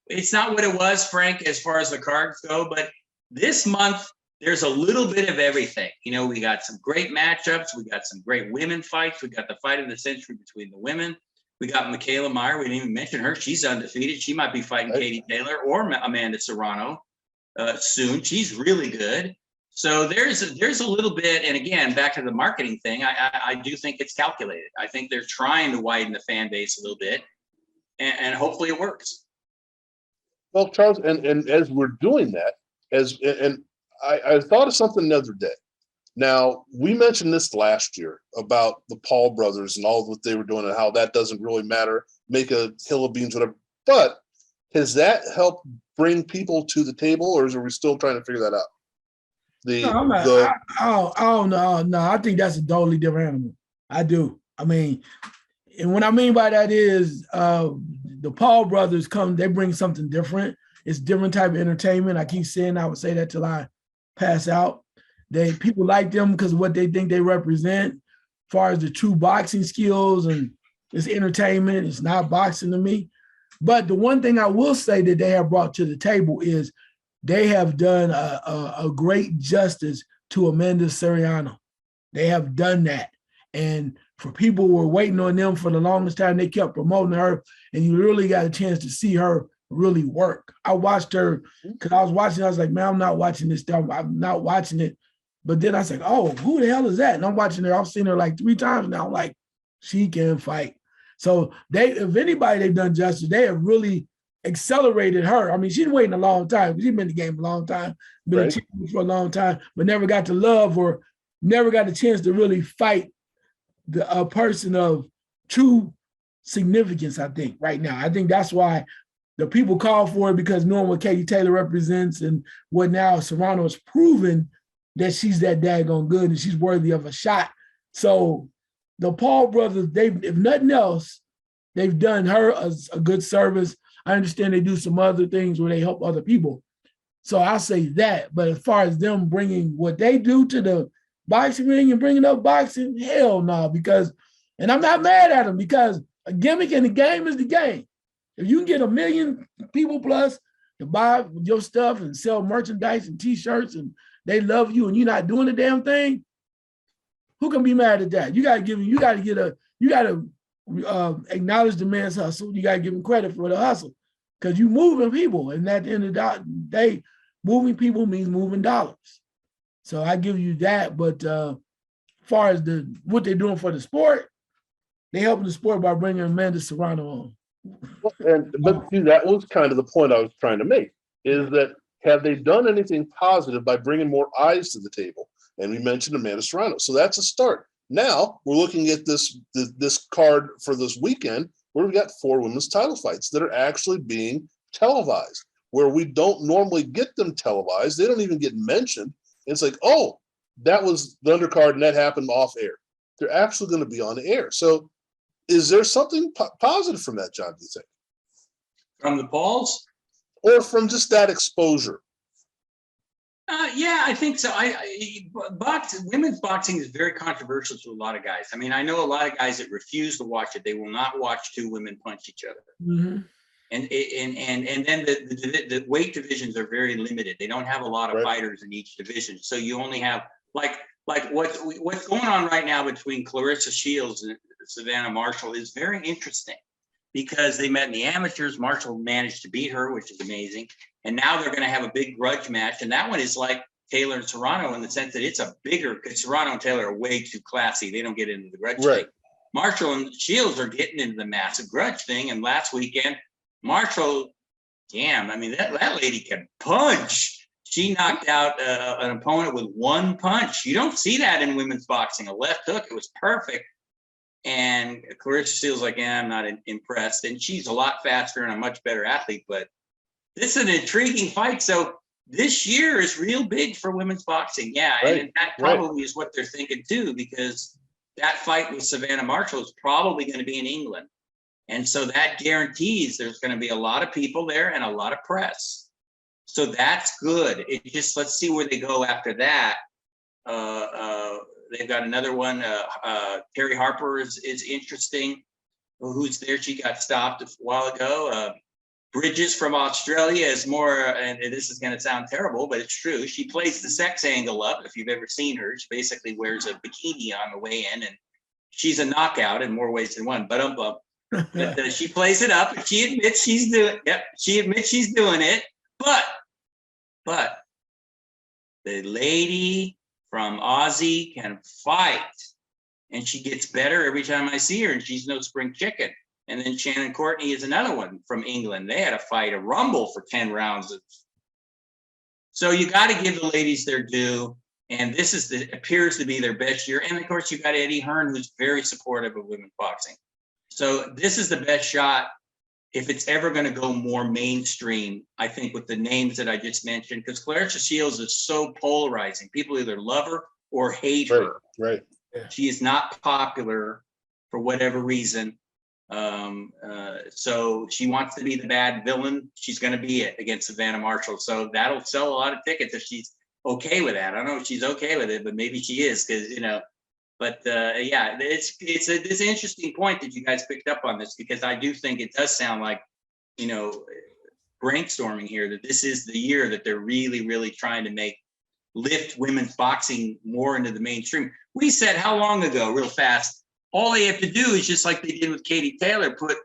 [SPEAKER 3] it's not what it was, Frank, as far as the cards go, but this month there's a little bit of everything. You know, we got some great matchups, we got some great women fights, we got the fight of the century between the women. We got Michaela Meyer. We didn't even mention her. She's undefeated. She might be fighting Katie Taylor or Amanda Serrano soon. She's really good. So there's a little bit, and again, back to the marketing thing, I do think it's calculated. I think they're trying to widen the fan base a little bit, and hopefully it works.
[SPEAKER 2] Well, Charles, and as we're doing that, I thought of something the other day. Now, we mentioned this last year about the Paul brothers and all what they were doing and how that doesn't really matter, make a hill of beans, whatever. But has that helped bring people to the table, or are we still trying to figure that out?
[SPEAKER 4] I don't know. No, I think that's a totally different animal. I do. I mean, and what I mean by that is the Paul brothers they bring something different. It's different type of entertainment. I keep saying I would say that till I pass out. People like them because of what they think they represent, as far as the true boxing skills, and it's entertainment. It's not boxing to me. But the one thing I will say that they have brought to the table is they have done a great justice to Amanda Serrano. They have done that. And for people who were waiting on them for the longest time, they kept promoting her, and you really got a chance to see her really work. I watched her because I was like, man, I'm not watching this stuff. I'm not watching it. But then I was like, oh, who the hell is that? And I'm watching her. I've seen her like 3 times now. I'm like, she can fight. So if anybody they've done justice, they have really accelerated her. I mean, she's waiting a long time. She's been in the game a long time, been a champion for a long time, but never got to love or never got a chance to really fight a person of true significance, I think, right now. I think that's why the people call for it, because knowing what Katie Taylor represents and what now Serrano has proven that she's that daggone good and she's worthy of a shot. So the Paul brothers, if nothing else, they've done her a good service. I understand they do some other things where they help other people. So I'll say that. But as far as them bringing what they do to the boxing ring and bringing up boxing, hell no, and I'm not mad at them, because a gimmick in the game is the game. If you can get 1 million people plus to buy your stuff and sell merchandise and T-shirts, and they love you and you're not doing the damn thing, who can be mad at that? You got to acknowledge the man's hustle. You got to give him credit for the hustle, because you moving people. And at the end of the day, moving people means moving dollars. So I give you that. But as far as what they're doing for the sport, they helping the sport by bringing Amanda Serrano on.
[SPEAKER 2] But see, that was kind of the point I was trying to make, is that have they done anything positive by bringing more eyes to the table? And we mentioned Amanda Serrano. So that's a start. Now we're looking at this card for this weekend, where we've got 4 women's title fights that are actually being televised, where we don't normally get them televised. They don't even get mentioned. It's like, oh, that was the undercard and that happened off air. They're actually going to be on the air. So is there something positive from that, John, do you think?
[SPEAKER 3] From the Pauls?
[SPEAKER 2] Or from just that exposure?
[SPEAKER 3] Yeah, I think so. Women's boxing is very controversial to a lot of guys. I mean, I know a lot of guys that refuse to watch it. They will not watch 2 women punch each other.
[SPEAKER 4] Mm-hmm.
[SPEAKER 3] And then the weight divisions are very limited. They don't have a lot of fighters in each division. So you only have like what's going on right now between Clarissa Shields and Savannah Marshall is very interesting, because they met in the amateurs. Marshall managed to beat her, which is amazing. And now they're going to have a big grudge match. And that one is like Taylor and Serrano, in the sense that it's a bigger, because Serrano and Taylor are way too classy. They don't get into the grudge thing. Marshall and Shields are getting into the massive grudge thing. And last weekend, Marshall, damn, I mean, that lady can punch. She knocked out an opponent with 1 punch. You don't see that in women's boxing. A left hook, it was perfect. And Clarissa Shields like, yeah, I'm not impressed. And she's a lot faster and a much better athlete, but this is an intriguing fight. So this year is real big for women's boxing. Yeah, and that probably is what they're thinking too, because that fight with Savannah Marshall is probably going to be in England. And so that guarantees there's going to be a lot of people there and a lot of press. So that's good. It just, let's see where they go after that. they've got another one. Terry Harper is interesting. Who's there? She got stopped a while ago. Bridges from Australia is more, and this is going to sound terrible, but it's true. She plays the sex angle up. If you've ever seen her, she basically wears a bikini on the way in, and she's a knockout in more ways than one. But she plays it up. She admits she's doing. Yep, she admits she's doing it. But the lady from Aussie can fight, and she gets better every time I see her. And she's no spring chicken. And then Shannon Courtney is another one from England. They had a fight, a rumble for 10 rounds. So you got to give the ladies their due. And this appears to be their best year. And of course, you got Eddie Hearn, who's very supportive of women's boxing. So this is the best shot if it's ever going to go more mainstream, I think, with the names that I just mentioned, because Clarissa Shields is so polarizing. People either love her or hate her.
[SPEAKER 2] Right.
[SPEAKER 3] She is not popular for whatever reason. So she wants to be the bad villain. She's going to be it against Savannah Marshall. So that'll sell a lot of tickets if she's okay with that. I don't know if she's okay with it, but maybe she is, because, but yeah, it's this interesting point that you guys picked up on this, because I do think it does sound like, brainstorming here, that this is the year that they're really, really trying to lift women's boxing more into the mainstream. We said how long ago, real fast, all they have to do is, just like they did with Katie Taylor, put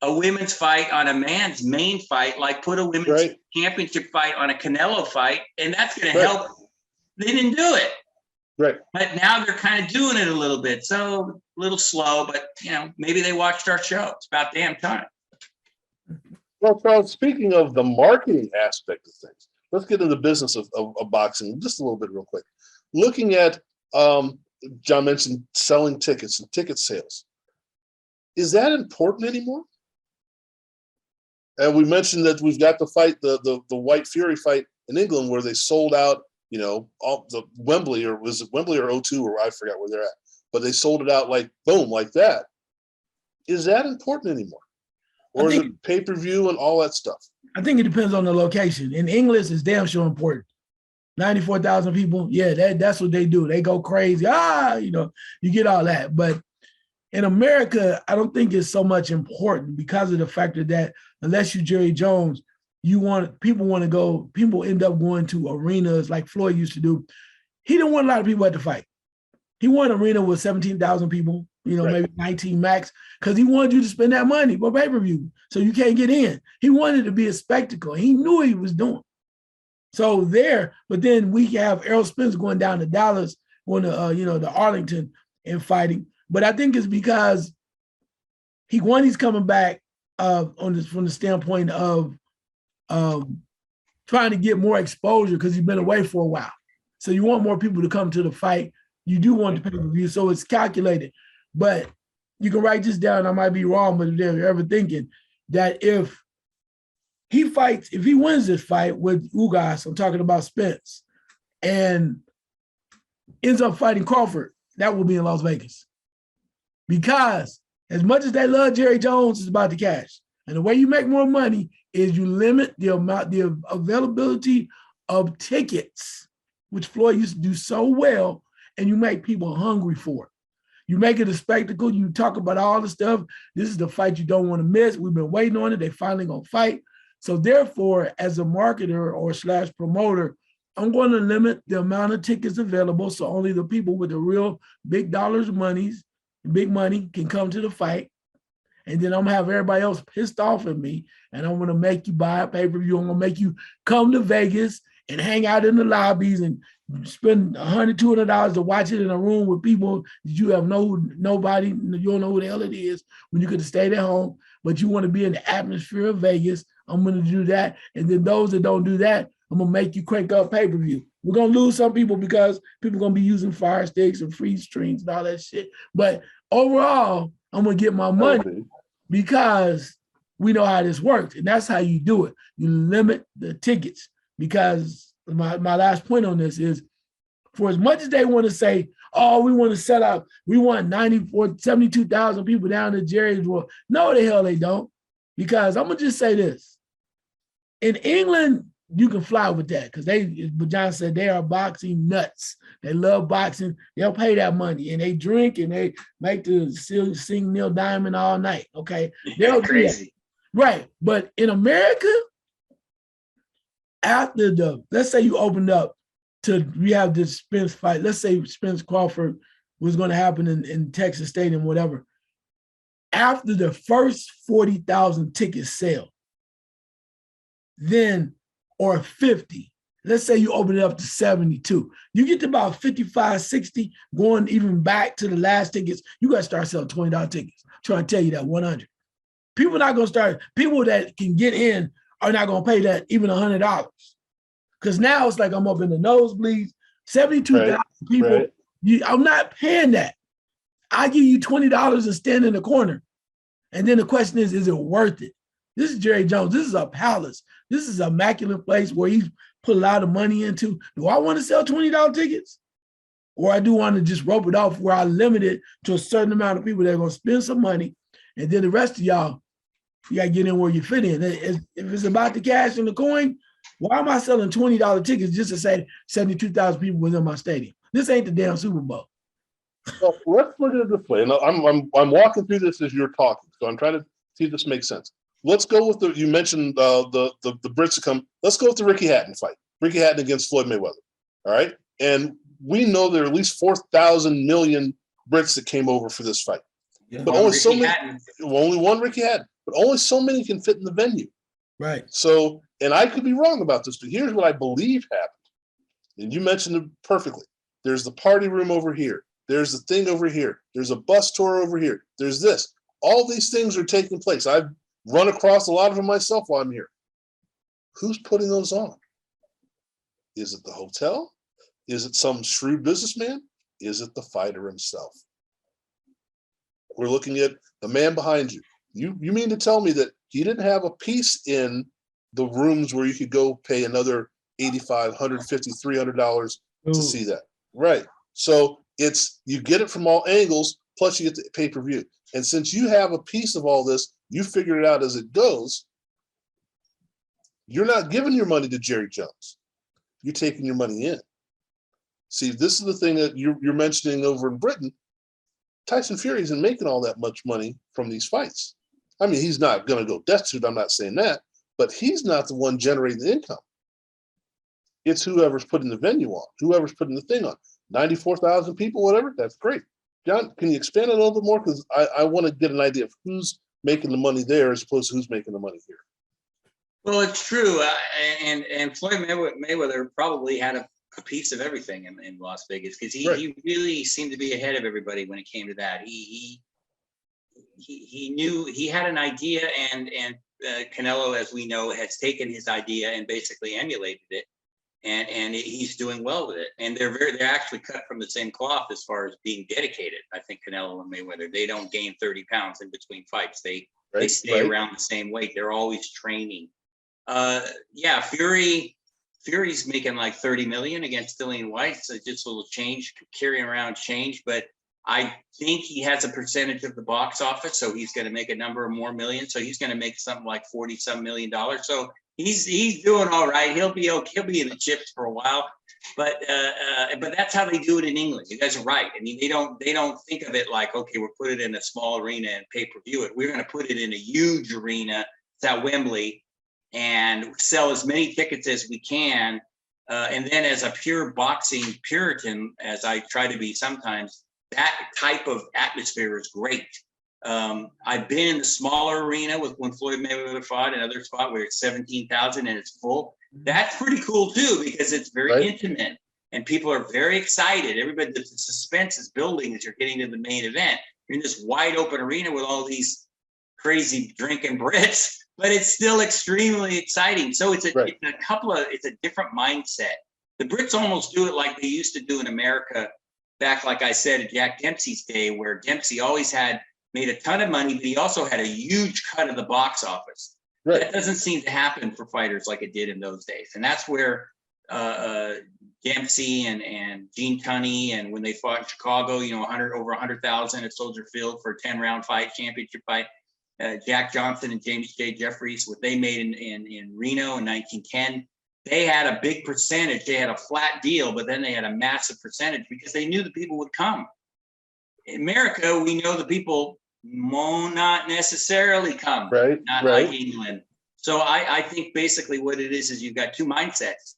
[SPEAKER 3] a women's fight on a man's main fight, like put a women's championship fight on a Canelo fight, and that's going to help. They didn't do it.
[SPEAKER 2] Right.
[SPEAKER 3] But now they're kind of doing it a little bit. So a little slow, but maybe they watched our show. It's about damn time.
[SPEAKER 2] Well, Charles, speaking of the marketing aspect of things, let's get into the business of boxing just a little bit real quick. Looking at, John mentioned selling tickets and ticket sales. Is that important anymore? And we mentioned that we've got the fight, the White Fury fight in England, where they sold out, all the Wembley, or was it Wembley or O2, or I forgot where they're at, but they sold it out like boom, like that. Is that important anymore? Or is it pay-per-view and all that stuff?
[SPEAKER 4] I think it depends on the location. In English, it's damn sure important. 94,000 people, yeah, that's what they do. They go crazy. You get all that. But in America, I don't think it's so much important, because of the fact that unless you're Jerry Jones, people end up going to arenas like Floyd used to do. He didn't want a lot of people at the fight. He wanted an arena with 17,000 people, maybe 19 max, because he wanted you to spend that money for pay-per-view, so you can't get in. He wanted it to be a spectacle. He knew what he was doing. So but then we have Errol Spence going down to Dallas, going to the Arlington and fighting. But I think it's because he's coming back from the standpoint of trying to get more exposure, because he's been away for a while. So you want more people to come to the fight. You do want the pay-per-view, so it's calculated. But you can write this down. I might be wrong, but if you're ever thinking that if he wins this fight with Ugas, I'm talking about Spence, and ends up fighting Crawford, that will be in Las Vegas. Because as much as they love Jerry Jones, it's about the cash. And the way you make more money is you limit the availability of tickets, which Floyd used to do so well, and you make people hungry for it. You make it a spectacle. You talk about all the stuff. This is the fight you don't want to miss. We've been waiting on it. They finally gonna fight. So therefore, as a marketer or / promoter, I'm going to limit the amount of tickets available, so only the people with the real big big money can come to the fight. And then I'm gonna have everybody else pissed off at me, and I'm gonna make you buy a pay-per-view. I'm gonna make you come to Vegas and hang out in the lobbies and spend $100, $200 to watch it in a room with people that you have nobody, you don't know who the hell it is, when you could have stayed at home, but you want to be in the atmosphere of Vegas. I'm going to do that. And then those that don't do that, I'm going to make you crank up pay-per-view. We're going to lose some people, because people are going to be using fire sticks and freeze strings and all that shit. But overall, I'm going to get my money, because we know how this works. And that's how you do it. You limit the tickets, because my last point on this is, for as much as they want to say, oh, we want to set up, we want 72,000 people down to Jerry's World. No, the hell they don't. Because I'm going to just say this. In England, you can fly with that because but John said they are boxing nuts. They love boxing. They'll pay that money and they drink and they make the sing Neil Diamond all night. Okay. They'll
[SPEAKER 3] Crazy.
[SPEAKER 4] Right. But in America, after let's say you opened up we have this Spence fight. Let's say Spence Crawford was going to happen in Texas Stadium, whatever. After the first 40,000 tickets sell, then, or 50, let's say you open it up to 72, you get to about 55, 60, going even back to the last tickets, you got to start selling $20 tickets. I'm trying to tell you that 100. People are not going to start, people that can get in are not going to pay that even $100. Because now it's like I'm up in the nosebleeds, 72,000 people. Right. I'm not paying that. I give you $20 and stand in the corner. And then the question is it worth it? This is Jerry Jones. This is a palace. This is an immaculate place where he's put a lot of money into. Do I want to sell $20 tickets? Or I do want to just rope it off where I limit it to a certain amount of people that are going to spend some money. And then the rest of y'all, you got to get in where you fit in. If it's about the cash and the coin, why am I selling $20 tickets just to say 72,000 people was in my stadium? This ain't the damn Super Bowl.
[SPEAKER 2] Well, let's look at it this way. And I'm walking through this as you're talking, so I'm trying to see if this makes sense. Let's go with you mentioned the Brits to come. Let's go with the Ricky Hatton fight. Ricky Hatton against Floyd Mayweather. All right. And we know there are at least 4,000 million Brits that came over for this fight. Yeah. But only so many, only one Ricky Hatton, but only so many can fit in the venue.
[SPEAKER 4] Right.
[SPEAKER 2] So, and I could be wrong about this, but here's what I believe happened. And you mentioned it perfectly. There's the party room over here. There's the thing over here. There's a bus tour over here. There's this. All these things are taking place. I've run across a lot of them myself while I'm here. Who's putting those on? Is it the hotel? Is it some shrewd businessman? Is it the fighter himself? We're looking at the man behind you. You mean to tell me that he didn't have a piece in the rooms where you could go pay another $85, $150, $300 to see that? Right. So it's, you get it from all angles, plus you get the pay-per-view. And since you have a piece of all this, you figure it out as it goes, you're not giving your money to Jerry Jones. You're taking your money in. See, this is the thing that you're mentioning over in Britain. Tyson Fury isn't making all that much money from these fights. I mean, he's not going to go destitute. I'm not saying that, but he's not the one generating the income. It's whoever's putting the venue on, whoever's putting the thing on. 94,000 people, whatever, that's great. John, can you expand it a little bit more? Because I want to get an idea of who's making the money there as opposed to who's making the money here.
[SPEAKER 3] Well, it's true. And Floyd Mayweather probably had a piece of everything in Las Vegas because he really seemed to be ahead of everybody when it came to that. He knew he had an idea, and Canelo, as we know, has taken his idea and basically emulated it. And he's doing well with it. And they're actually cut from the same cloth as far as being dedicated. I think Canelo and Mayweather, they don't gain 30 pounds in between fights. They stay around the same weight. They're always training. Fury's making like 30 million against Dillian White. So just a little change, carrying around change. But I think he has a percentage of the box office. So he's going to make a number of more millions. So he's going to make something like $40-some million. So he's doing all right. He'll be okay. He'll be in the chips for a while, but that's how they do it in England. You guys are right. I mean, they don't think of it like, okay, we'll put it in a small arena and pay-per-view it. We're going to put it in a huge arena. It's at Wembley, and sell as many tickets as we can. And then, as a pure boxing Puritan, as I try to be sometimes, that type of atmosphere is great. I've been in the smaller arena when Floyd Mayweather fought, another spot where it's 17,000 and it's full. That's pretty cool too, because it's very intimate and people are very excited. Everybody, the suspense is building as you're getting to the main event. You're in this wide open arena with all these crazy drinking Brits, but it's still extremely exciting. So it's a different mindset. The Brits almost do it like they used to do in America back, like I said, at Jack Dempsey's day, where Dempsey always made a ton of money, but he also had a huge cut of the box office. Right. That doesn't seem to happen for fighters like it did in those days. And that's where Dempsey and Gene Tunney, and when they fought in Chicago, over 100,000 at Soldier Field for a 10-round fight, championship fight. Jack Johnson and James J. Jeffries, what they made in Reno in 1910. they had a big percentage. They had a flat deal, but then they had a massive percentage because they knew the people would come. In America, we know the people will not necessarily come,
[SPEAKER 2] Right,
[SPEAKER 3] not
[SPEAKER 2] right.
[SPEAKER 3] like England. So I think basically what it is you've got two mindsets.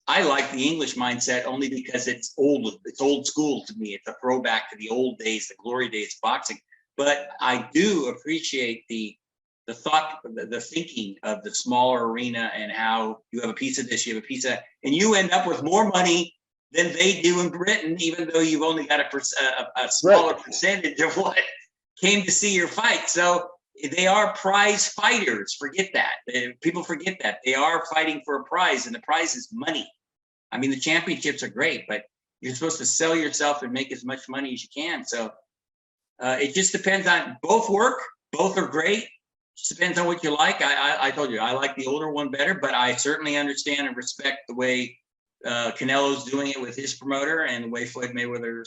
[SPEAKER 3] I like the English mindset only because it's old school to me. It's a throwback to the old days, the glory days of boxing. But I do appreciate the thought, the thinking of the smaller arena and how you have a piece of this, you have a piece of that, and you end up with more money than they do in Britain, even though you've only got a smaller percentage of what came to see your fight. So they are prize fighters. Forget that. People forget that. They are fighting for a prize, and the prize is money. I mean, the championships are great, but you're supposed to sell yourself and make as much money as you can. So it just depends on, both work, both are great. Just depends on what you like. I told you, I like the older one better, but I certainly understand and respect the way Canelo's doing it with his promoter and the way Floyd Mayweather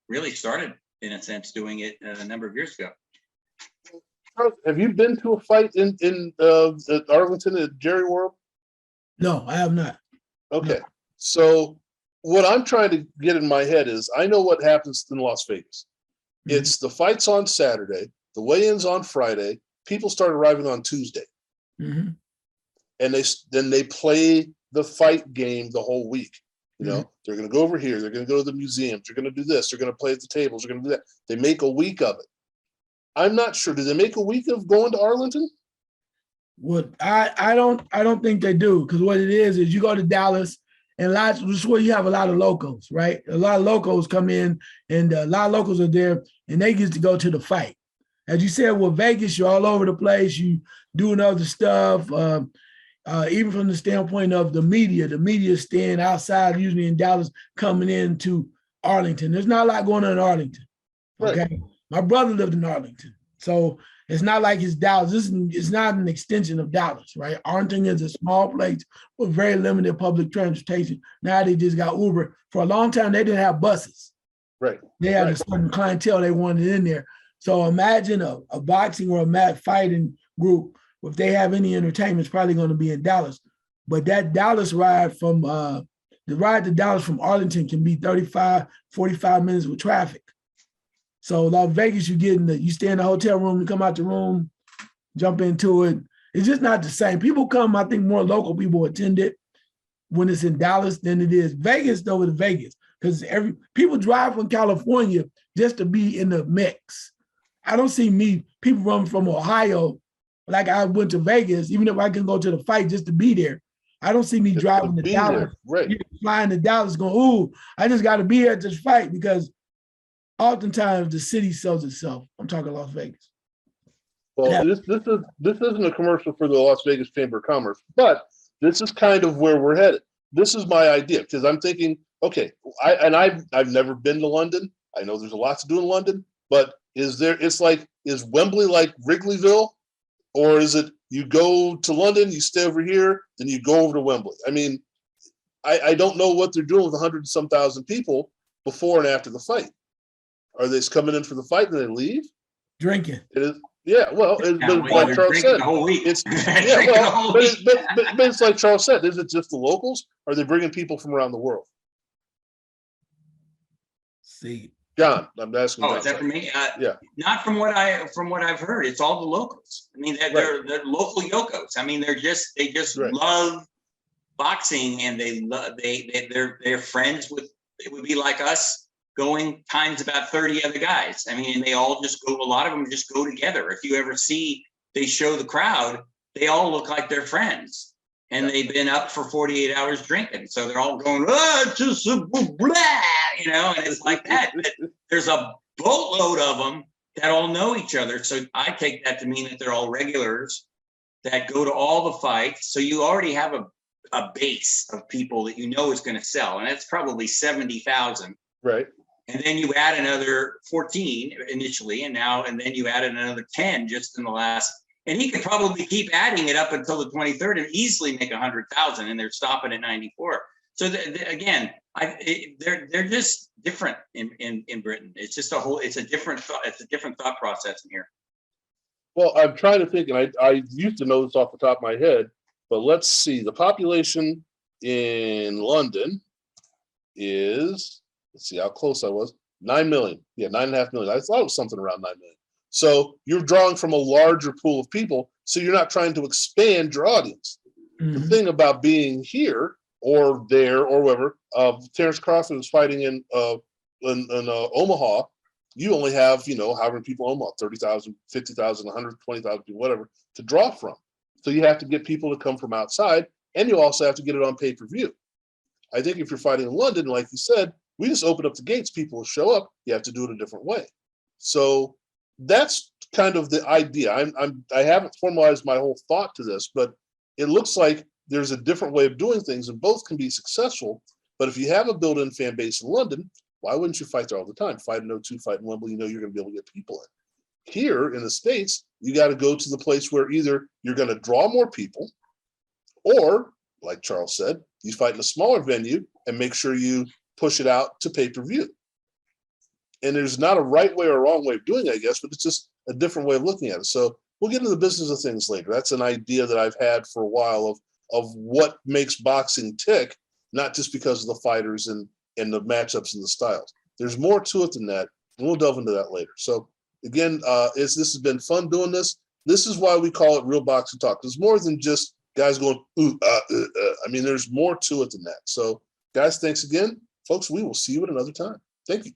[SPEAKER 3] really started in a sense doing it a number of years ago.
[SPEAKER 2] Have you been to a fight in at Arlington at Jerry World?
[SPEAKER 4] No, I have not.
[SPEAKER 2] Okay. So what I'm trying to get in my head is, I know what happens in Las Vegas.
[SPEAKER 4] Mhm.
[SPEAKER 2] It's the fights on Saturday, the weigh-ins on Friday, people start arriving on Tuesday.
[SPEAKER 4] Mhm.
[SPEAKER 2] And then they play the fight game the whole week. You know, they're going to go over here, they're going to go to the museums, they're going to do this, they're going to play at the tables, they're going to do that. They make a week of it. I'm not sure. Do they make a week of going to Arlington?
[SPEAKER 4] What I don't think they do, because what it is you go to Dallas, and lots, this is where you have a lot of locals, right? A lot of locals come in, and a lot of locals are there, and they get to go to the fight. As you said, with Vegas, you're all over the place. You doing other stuff. Even from the standpoint of the media staying outside, usually in Dallas, coming into Arlington. There's not a lot going on in Arlington. Okay.
[SPEAKER 2] Right.
[SPEAKER 4] My brother lived in Arlington. So it's not like it's Dallas. It's not an extension of Dallas, right? Arlington is a small place with very limited public transportation. Now they just got Uber. For a long time, they didn't have buses.
[SPEAKER 2] Right.
[SPEAKER 4] They had
[SPEAKER 2] Right.
[SPEAKER 4] a certain clientele they wanted in there. So imagine a boxing or a mat fighting group, if they have any entertainment, it's probably going to be in Dallas. But that Dallas ride from the ride to Dallas from Arlington can be 35, 45 minutes with traffic. So Las Vegas, you stay in the hotel room, you come out the room, jump into it. It's just not the same. People come, I think more local people attend it when it's in Dallas than it is Vegas, though, it's Vegas. Because people drive from California just to be in the mix. I don't see people run from Ohio, like I went to Vegas, even if I can go to the fight just to be there. I don't see me
[SPEAKER 2] Just
[SPEAKER 4] driving
[SPEAKER 2] to
[SPEAKER 4] to
[SPEAKER 2] be
[SPEAKER 4] Dallas,
[SPEAKER 2] there. Right.
[SPEAKER 4] flying to Dallas going, ooh, I just got to be here at this fight, because oftentimes the city sells itself. I'm talking Las Vegas.
[SPEAKER 2] Well,
[SPEAKER 4] Yeah.
[SPEAKER 2] this isn't a commercial for the Las Vegas Chamber of Commerce, but this is kind of where we're headed. This is my idea, because I'm thinking, okay, I've never been to London. I know there's a lot to do in London, but is Wembley like Wrigleyville, or is it you go to London, you stay over here, then you go over to Wembley? I mean, I don't know what they're doing with 100 and some thousand people before and after the fight. Are they just coming in for the fight and they leave?
[SPEAKER 4] Drinking.
[SPEAKER 2] It is, yeah. Well, but like Charles said,
[SPEAKER 3] the whole week.
[SPEAKER 2] it's yeah. Well, but it's like Charles said. Is it just the locals? Or are they bringing people from around the world?
[SPEAKER 4] See,
[SPEAKER 2] John, I'm asking.
[SPEAKER 3] Oh, is that for me?
[SPEAKER 2] Yeah.
[SPEAKER 3] Not from what I've heard. It's all the locals. I mean, they're local yokos. I mean, they just
[SPEAKER 2] Right.
[SPEAKER 3] love boxing, and they're friends with. It would be like us going times about 30 other guys. I mean, they all just go. A lot of them just go together. If you ever see, they show the crowd. They all look like they're friends, and they've been up for 48 hours drinking. So they're all going, just blah, you know, and it's like that. There's a boatload of them that all know each other. So I take that to mean that they're all regulars that go to all the fights. So you already have a base of people that you know is going to sell, and it's probably 70,000.
[SPEAKER 2] Right.
[SPEAKER 3] And then you add another 14 initially, and then you added another 10 just in the last. And he could probably keep adding it up until the 23rd and easily make 100,000, and they're stopping at 94. So again, they're just different in Britain. It's just it's a different thought process in here.
[SPEAKER 2] Well, I'm trying to think, and I used to know this off the top of my head, But let's see. The population in London is, let's see how close I was, 9 million. Yeah, 9.5 million. I thought it was something around 9 million. So you're drawing from a larger pool of people. So you're not trying to expand your audience. The thing about being here or there or wherever, Terrence Crawford was fighting in Omaha. You only have, however many people in Omaha, 30,000, 50,000, 120,000 people, whatever, to draw from. So you have to get people to come from outside, and you also have to get it on pay-per-view. I think if you're fighting in London, like you said, we just open up the gates, people will show up. You have to do it a different way. So that's kind of the idea. I haven't formalized my whole thought to this, but it looks like there's a different way of doing things, and both can be successful. But if you have a built-in fan base in London, why wouldn't you fight there all the time? Fight in O2, fight in Wembley, you're going to be able to get people in. Here in the States, you got to go to the place where either you're going to draw more people, or, like Charles said, you fight in a smaller venue and make sure you push it out to pay-per-view. And there's not a right way or wrong way of doing it, I guess, but it's just a different way of looking at it. So we'll get into the business of things later. That's an idea that I've had for a while of what makes boxing tick, not just because of the fighters and the matchups and the styles. There's more to it than that, and we'll delve into that later. So again, this has been fun doing this. This is why we call it Real Boxing Talk. It's more than just guys going, ooh, I mean, there's more to it than that. So guys, thanks again. Folks, we will see you at another time. Thank you.